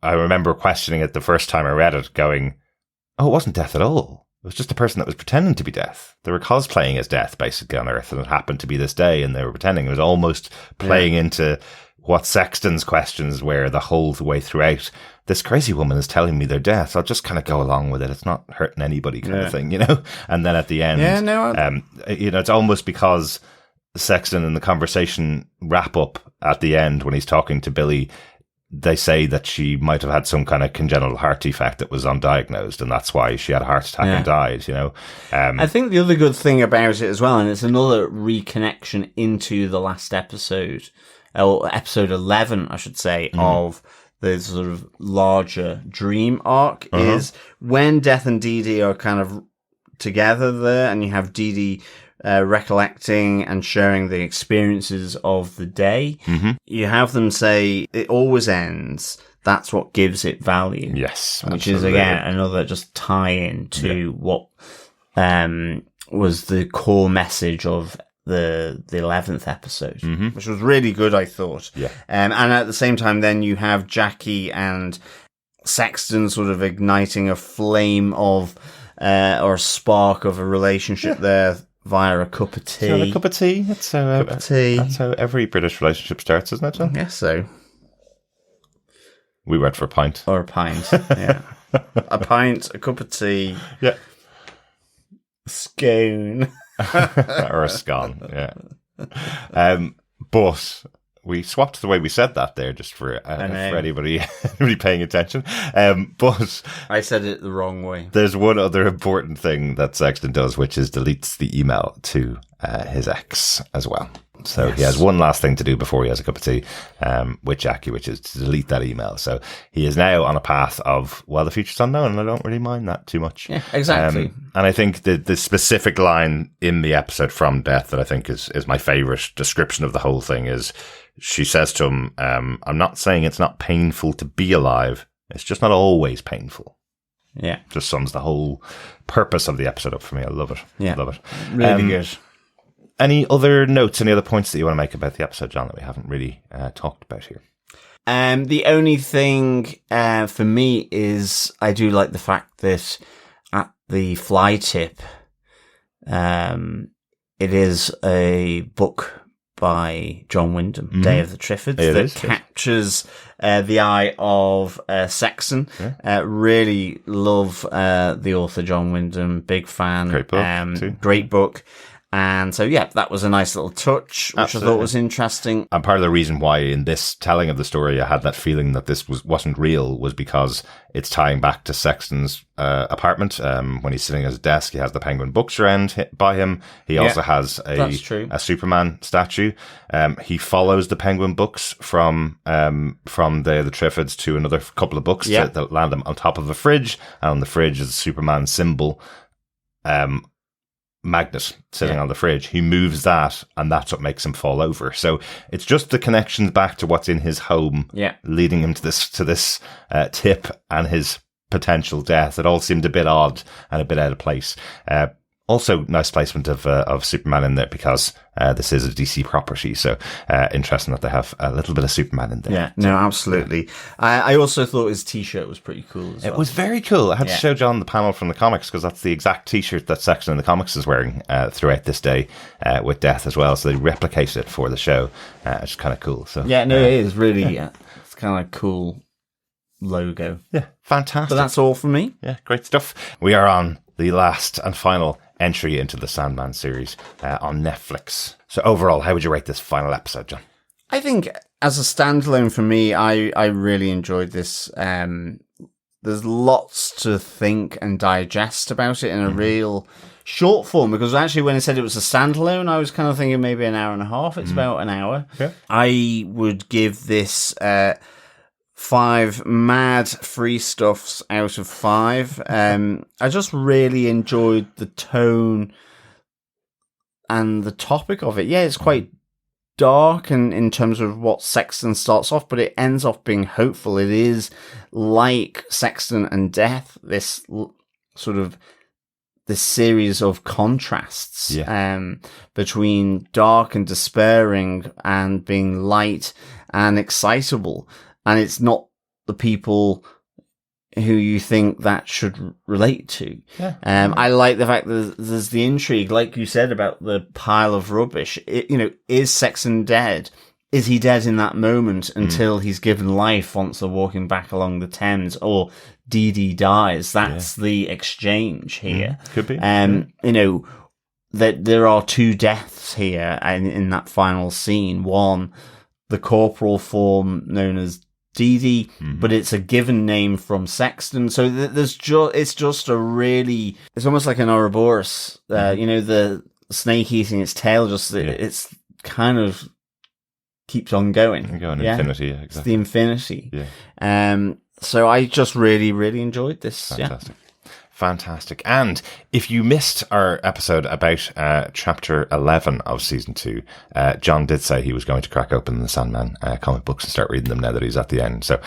I remember questioning it the first time I read it, going, "Oh, it wasn't Death at all. It was just a person that was pretending to be Death. They were cosplaying as Death, basically, on Earth, and it happened to be this day, and they were pretending." It was almost playing into what Sexton's questions were the whole way throughout. This crazy woman is telling me they're Death. I'll just kind of go along with it. It's not hurting anybody, kind of thing, And then at the end, it's almost because Sexton and the conversation wrap up at the end when he's talking to Billy. They say that she might have had some kind of congenital heart defect that was undiagnosed, and that's why she had a heart attack and died, I think the other good thing about it as well, and it's another reconnection into the last episode, or episode 11, I should say, of the sort of larger dream arc, is when Death and Dee Dee are kind of together there, and you have Dee Dee recollecting and sharing the experiences of the day. You have them say, "It always ends. That's what gives it value." Yes, which is again another just tie-in to what was the core message of the 11th episode, which was really good, I thought. Yeah, and at the same time, then you have Jackie and Sexton sort of igniting a flame of or a spark of a relationship there. Via a cup of tea. A cup of tea. That's how every British relationship starts, isn't it, John? Yes, so. We went for a pint. Or a pint, yeah. A pint, a cup of tea. Yeah. Scone. Or a scone, yeah. But we swapped the way we said that there, just for anybody paying attention. But I said it the wrong way. There's one other important thing that Sexton does, which is deletes the email to his ex as well. So he has one last thing to do before he has a cup of tea with Jackie, which is to delete that email. So he is now on a path of, well, the future's unknown, and I don't really mind that too much. Yeah, exactly. And I think the specific line in the episode from Death that I think is my favourite description of the whole thing is, she says to him, "I'm not saying it's not painful to be alive. It's just not always painful." Yeah. Just sums the whole purpose of the episode up for me. I love it. Yeah. Love it. Really good. Any other notes, any other points that you want to make about the episode, John, that we haven't really talked about here? The only thing for me is I do like the fact that at the fly tip, it is a book by John Wyndham, Day of the Triffids, that captures the eye of Sexton. Yeah. Really love the author John Wyndham, big fan. Great book, great book. And so, yeah, that was a nice little touch, which I thought was interesting. And part of the reason why in this telling of the story I had that feeling that this wasn't real was because it's tying back to Sexton's apartment. When he's sitting at his desk, he has the Penguin books around by him. He also has a Superman statue. He follows the Penguin books from the Triffids to another couple of books that land them on top of a fridge. And on the fridge is a Superman symbol. Magnet sitting on the fridge. He moves that, and that's what makes him fall over. So it's just the connections back to what's in his home, leading him to this tip and his potential death. It all seemed a bit odd and a bit out of place. Also, nice placement of Superman in there because this is a DC property, so interesting that they have a little bit of Superman in there. Yeah, no, absolutely. I also thought his T-shirt was pretty cool as well. It was very cool. I had to show John the panel from the comics because that's the exact T-shirt that Sexton in the comics is wearing throughout this day with Death as well. So they replicated it for the show. It's kind of cool. So yeah, no, it is really. It's kind of cool logo. Yeah, fantastic. So that's all from me. Yeah, great stuff. We are on the last and final entry into the Sandman series on Netflix. So overall, how would you rate this final episode, John? I think as a standalone for me, I really enjoyed this. There's lots to think and digest about it in a real short form, because actually when I said it was a standalone, I was kind of thinking maybe an hour and a half. It's about an hour. Yeah. I would give this 5 mad free stuffs out of 5. I just really enjoyed the tone and the topic of it. Yeah, it's quite dark and in terms of what Sexton starts off, but it ends off being hopeful. It is like Sexton and Death, this sort of this series of contrasts between dark and despairing and being light and excitable. And it's not the people who you think that should relate to. Yeah. I like the fact that there's the intrigue, like you said, about the pile of rubbish. Is Sexton dead? Is he dead in that moment until he's given life once they're walking back along the Thames? Or Dee Dee dies? That's the exchange here. Could be. That there are 2 deaths here in that final scene. One, the corporal form known as Dee Dee, but it's a given name from Sexton. So it's just it's almost like an Ouroboros. The snake eating its tail. It's kind of keeps on going. Infinity. Exactly. It's the infinity. Yeah. So I just really, really enjoyed this. Fantastic. Fantastic. And if you missed our episode about chapter 11 of season 2, John did say he was going to crack open the Sandman comic books and start reading them now that he's at the end. So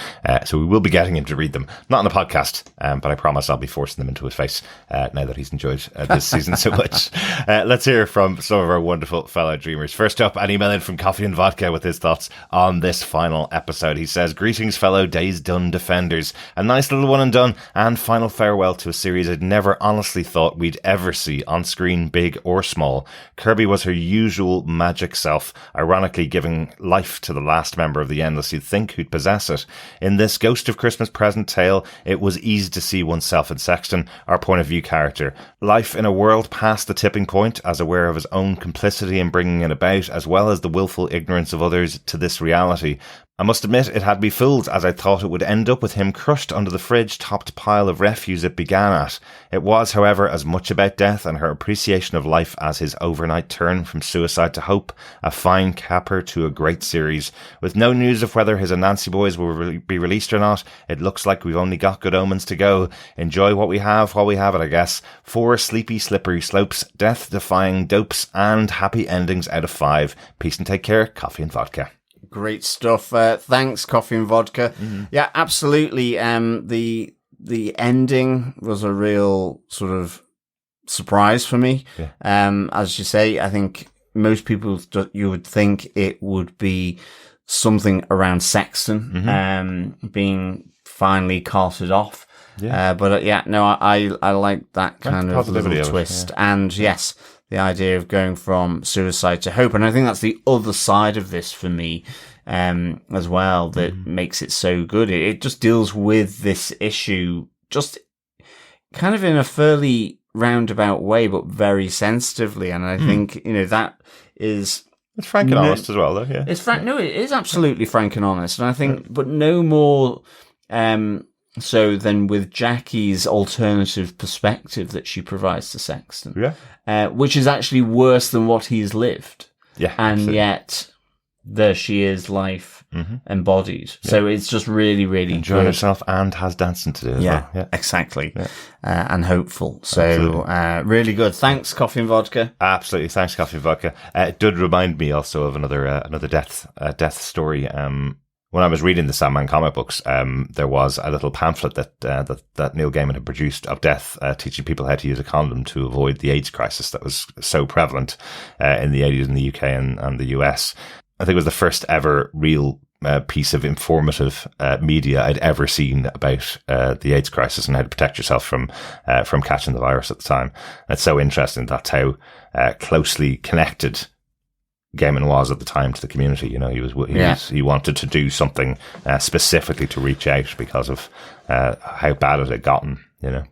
we will be getting him to read them, not on the podcast, but I promise I'll be forcing them into his face now that he's enjoyed this season so much. Let's hear from some of our wonderful fellow dreamers. First up, an email in from Coffee and Vodka with his thoughts on this final episode. He says, "Greetings, fellow Days Done defenders. A nice little one and done and final farewell to a series I'd never honestly thought we'd ever see on screen, big or small. Kirby was her usual magic self, ironically giving life to the last member of the Endless you'd think who'd possess it. In this Ghost of Christmas Present tale, it was easy to see oneself in Sexton, our point of view character. Life in a world past the tipping point, as aware of his own complicity in bringing it about, as well as the willful ignorance of others to this reality. I must admit it had me fooled, as I thought it would end up with him crushed under the fridge-topped pile of refuse it began at. It was, however, as much about death and her appreciation of life as his overnight turn from suicide to hope, a fine capper to a great series. With no news of whether his Anansi boys will be released or not, it looks like we've only got good omens to go. Enjoy what we have while we have it, I guess. 4 sleepy, slippery slopes, death-defying dopes, and happy endings out of 5. Peace and take care. Coffee and Vodka." Great stuff. Thanks, Coffee and Vodka. Yeah, absolutely. The ending was a real sort of surprise for me. Yeah. As you say, I think most people, you would think it would be something around Sexton being finally carted off. Yeah. I like that kind of little twist. And yes, the idea of going from suicide to hope. And I think that's the other side of this for me as well that makes it so good. It just deals with this issue just kind of in a fairly roundabout way, but very sensitively. And I think, that is... It's frank and honest as well, though, yeah. It's frank. No, it is absolutely frank and honest. And I think, but no more... so then with Jackie's alternative perspective that she provides to Sexton, which is actually worse than what he's lived. Yeah. And absolutely. Yet there she is, life embodied. Yeah. So it's just really, really enjoying herself and has dancing to do as well. Yeah, exactly. Yeah. And hopeful. So really good. Thanks, Coffee and Vodka. Absolutely. Thanks, Coffee and Vodka. It did remind me also of another death story. when I was reading the Sandman comic books, there was a little pamphlet that Neil Gaiman had produced of death, teaching people how to use a condom to avoid the AIDS crisis that was so prevalent in the 80s in the UK and the US. I think it was the first ever real piece of informative media I'd ever seen about the AIDS crisis and how to protect yourself from catching the virus at the time. And it's so interesting. That's how closely connected Gaiman was at the time to the community. You know, he wanted to do something specifically to reach out because of how bad it had gotten. You know,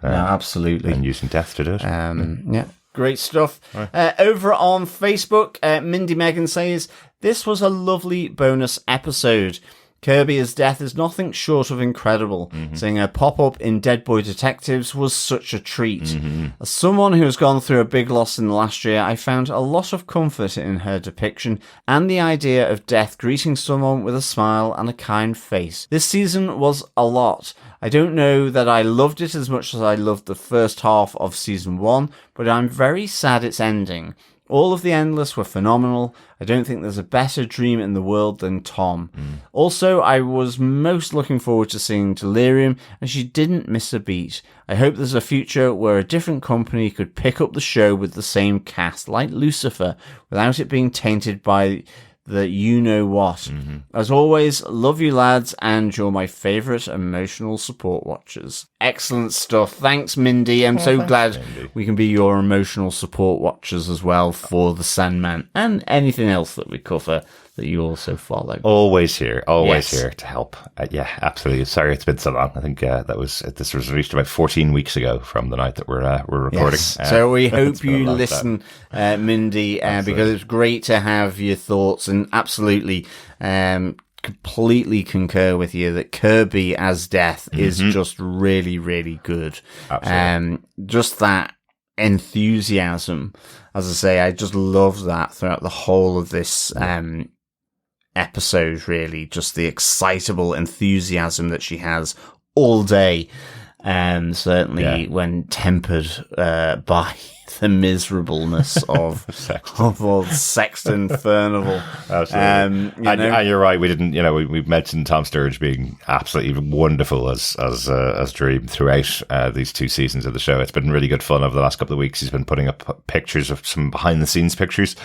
absolutely, and using death to do it. Yeah. Great stuff. Over on Facebook, Mindy Megan says, "This was a lovely bonus episode. Kirby as death is nothing short of incredible. Seeing her pop up in Dead Boy Detectives was such a treat. As someone who has gone through a big loss in the last year, I found a lot of comfort in her depiction and the idea of death greeting someone with a smile and a kind face. This season was a lot. I don't know that I loved it as much as I loved the first half of season 1, but I'm very sad it's ending. All of the Endless were phenomenal. I don't think there's a better dream in the world than Tom. Also, I was most looking forward to seeing Delirium, and she didn't miss a beat. I hope there's a future where a different company could pick up the show with the same cast, like Lucifer, without it being tainted by the you-know-what. As always, love you lads, and you're my favourite emotional support watchers." Excellent stuff. Thanks, Mindy. I'm so glad we can be your emotional support watchers as well for the Sandman and anything else that we cover that you also follow. Always here to help. Yeah, absolutely. Sorry it's been so long. I think this was released about 14 weeks ago from the night that we're recording. Yes. So we hope you listen, Mindy, because it's great to have your thoughts, and absolutely completely concur with you that Kirby as death is just really, really good. Absolutely. Just that enthusiasm, as I say, I just love that throughout the whole of this episode, really. Just the excitable enthusiasm that she has all day, and certainly when tempered by the miserableness of old Sexton Furnival. Absolutely. And you're right. We didn't, we've mentioned Tom Sturridge being absolutely wonderful as Dream throughout these 2 seasons of the show. It's been really good fun over the last couple of weeks. He's been putting up pictures of some behind the scenes pictures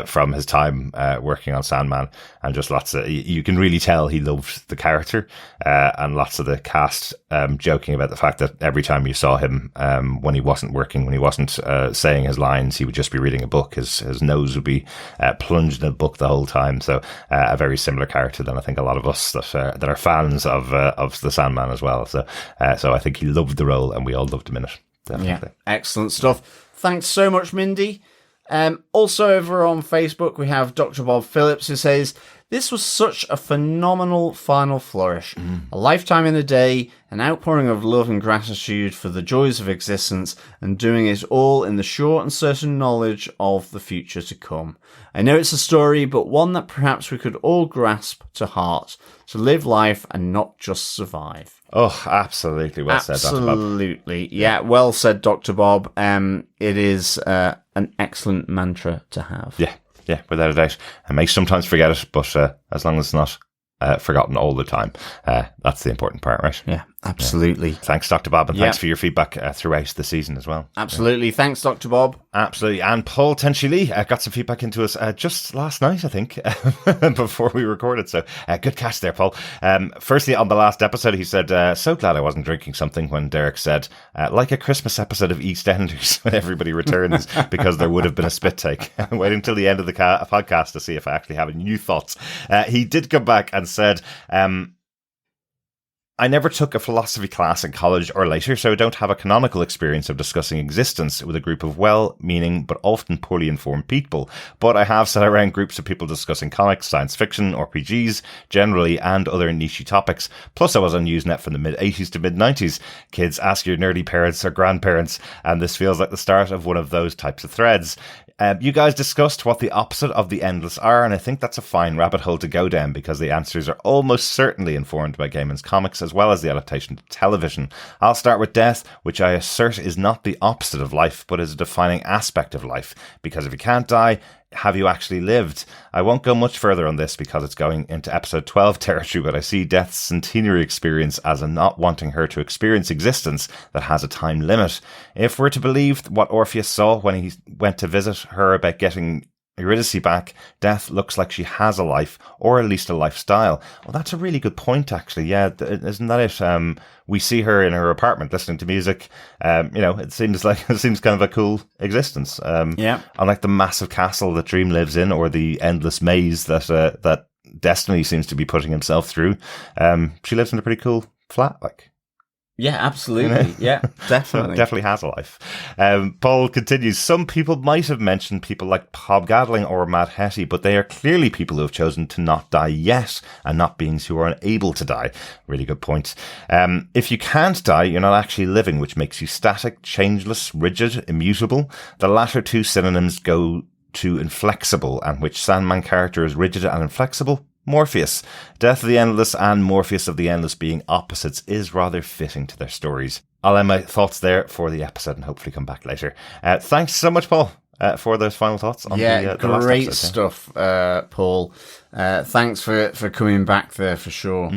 from his time working on Sandman, and just lots of, you can really tell he loved the character, and lots of the cast joking about the fact that every time you saw him, when he wasn't working, when he wasn't saying his lines, he would just be reading a book. His nose would be plunged in a book the whole time. So a very similar character than I think a lot of us that are fans of the Sandman as well. So I think he loved the role, and we all loved him in it. Definitely. Yeah, excellent stuff. Thanks so much, Mindy. Also over on Facebook, we have Dr. Bob Phillips, who says, "This was such a phenomenal final flourish. A lifetime in a day, an outpouring of love and gratitude for the joys of existence, and doing it all in the sure and certain knowledge of the future to come. I know it's a story, but one that perhaps we could all grasp to heart, to live life and not just survive." Oh, absolutely. Well said, Dr. Bob. Absolutely. Yeah, well said, Dr. Bob. It is an excellent mantra to have. Yeah, without a doubt. I may sometimes forget it, but as long as it's not forgotten all the time, that's the important part, right? Yeah, absolutely. Yeah. Thanks, Dr. Bob, and thanks for your feedback throughout the season as well. Absolutely. Yeah. Thanks, Dr. Bob. Absolutely. And Paul Tenshili got some feedback into us just last night, I think, before we recorded. So good catch there, Paul. Firstly, on the last episode, he said, "So glad I wasn't drinking something," when Derek said, "Like a Christmas episode of EastEnders when everybody returns," because there would have been a spit take. Wait until the end of the podcast to see if I actually have any new thoughts. He did come back and said, "I never took a philosophy class in college or later, so I don't have a canonical experience of discussing existence with a group of well-meaning but often poorly informed people. But I have sat around groups of people discussing comics, science fiction, RPGs, generally, and other niche topics. Plus, I was on Usenet from the mid-80s to mid-90s. Kids, ask your nerdy parents or grandparents, and this feels like the start of one of those types of threads. You guys discussed what the opposite of the endless are, and I think that's a fine rabbit hole to go down because the answers are almost certainly informed by Gaiman's comics as well as the adaptation to television. I'll start with death, which I assert is not the opposite of life, but is a defining aspect of life, because if you can't die, have you actually lived? I won't go much further on this because it's going into episode 12 territory, but I see Death's centenary experience as a not wanting her to experience existence that has a time limit. If we're to believe what Orpheus saw when he went to visit her about getting Eurydice back, Death looks like she has a life, or at least a lifestyle. Well, that's a really good point, actually. Yeah, isn't that it? We see her in her apartment listening to music. It seems kind of a cool existence. Unlike the massive castle that Dream lives in, or the endless maze that Destiny seems to be putting himself through. She lives in a pretty cool flat, like. Yeah, absolutely. Yeah, definitely. Definitely has a life. Paul continues, some people might have mentioned people like Hobgadling or Mad Hettie, but they are clearly people who have chosen to not die yet, and not beings who are unable to die. Really good point. If you can't die, you're not actually living, which makes you static, changeless, rigid, immutable. The latter two synonyms go to inflexible, and which Sandman character is rigid and inflexible? Morpheus. Death of the Endless and Morpheus of the Endless being opposites is rather fitting to their stories. I'll end my thoughts there for the episode and hopefully come back later. Thanks so much, Paul, for those final thoughts on the last great episode. Stuff, Paul. Thanks for coming back there for sure.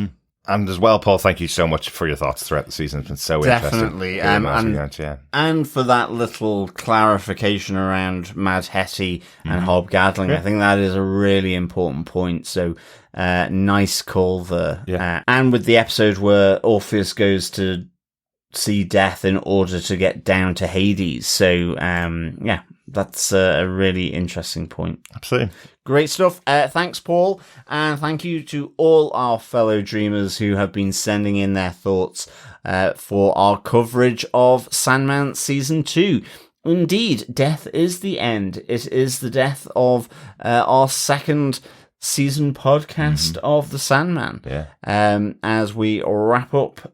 And as well, Paul, thank you so much for your thoughts throughout the season. It's been so Definitely. interesting. And for that little clarification around Mad Hettie and Hobgadling. I think that is a really important point. So, nice call there. Yeah. And with the episode where Orpheus goes to see Death in order to get down to Hades. So, that's a really interesting point. Absolutely. Great stuff. Thanks, Paul. And thank you to all our fellow dreamers who have been sending in their thoughts for our coverage of Sandman Season 2. Indeed, death is the end. It is the death of our second season podcast of the Sandman. Yeah. As we wrap up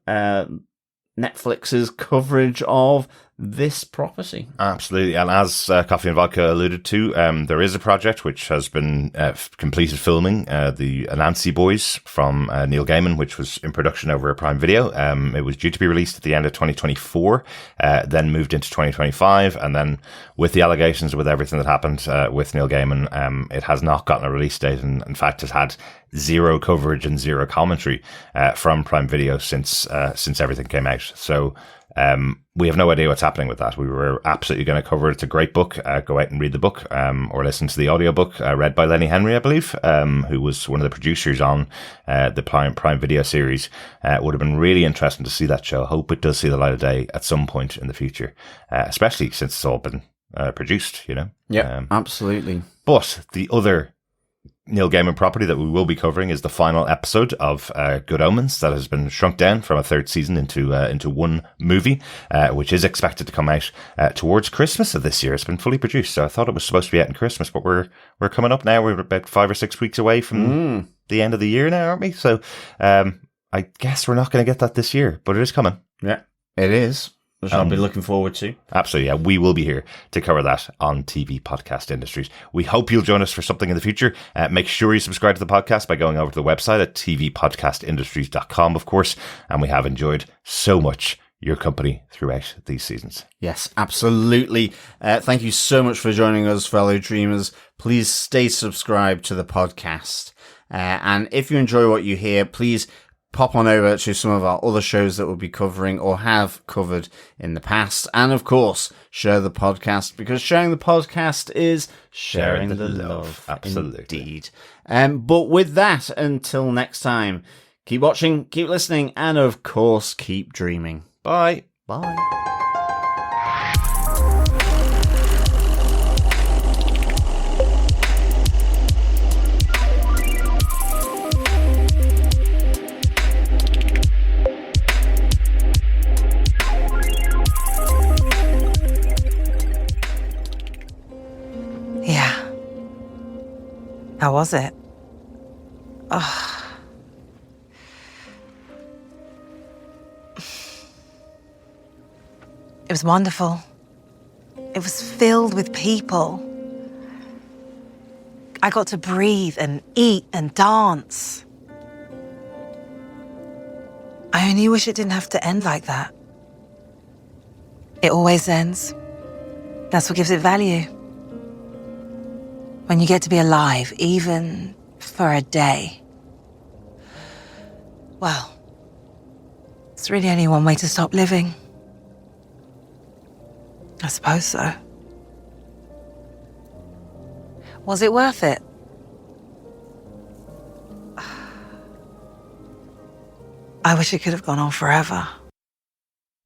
Netflix's coverage of this property. Absolutely. And as Coffee and Vodka alluded to, there is a project which has been completed filming, the Anansi Boys from Neil Gaiman, which was in production over a Prime Video. It was due to be released at the end of 2024, then moved into 2025. And then with the allegations, with everything that happened with Neil Gaiman, it has not gotten a release date. And in fact, has had zero coverage and zero commentary from Prime Video since everything came out. So we have no idea what's happening with that. We were absolutely going to cover it. It's a great book. Go out and read the book, or listen to the audiobook, read by Lenny Henry, I believe, who was one of the producers on the Prime Video series. It would have been really interesting to see that show. I hope it does see the light of day at some point in the future, especially since it's all been produced, Yeah, absolutely. But the other Neil Gaiman property that we will be covering is the final episode of Good Omens that has been shrunk down from a third season into one movie, which is expected to come out towards Christmas of this year. It's been fully produced, so I thought it was supposed to be out in Christmas, but we're coming up now. We're about 5 or 6 weeks away from the end of the year now, aren't we? So I guess we're not going to get that this year, but it is coming. Yeah, it is. Which I'll be looking forward to. Absolutely, yeah. We will be here to cover that on TV Podcast Industries. We hope you'll join us for something in the future. Make sure you subscribe to the podcast by going over to the website at tvpodcastindustries.com, of course. And we have enjoyed so much your company throughout these seasons. Yes, absolutely. Thank you so much for joining us, fellow dreamers. Please stay subscribed to the podcast. And if you enjoy what you hear, please pop on over to some of our other shows that we'll be covering or have covered in the past. And of course, share the podcast, because sharing the podcast is sharing the love. Absolutely. Indeed. But with that, until next time, keep watching, keep listening, and of course, keep dreaming. Bye. Bye. How was it? Oh. It was wonderful. It was filled with people. I got to breathe and eat and dance. I only wish it didn't have to end like that. It always ends. That's what gives it value. When you get to be alive, even for a day, well, it's really only one way to stop living. I suppose so. Was it worth it? I wish it could have gone on forever.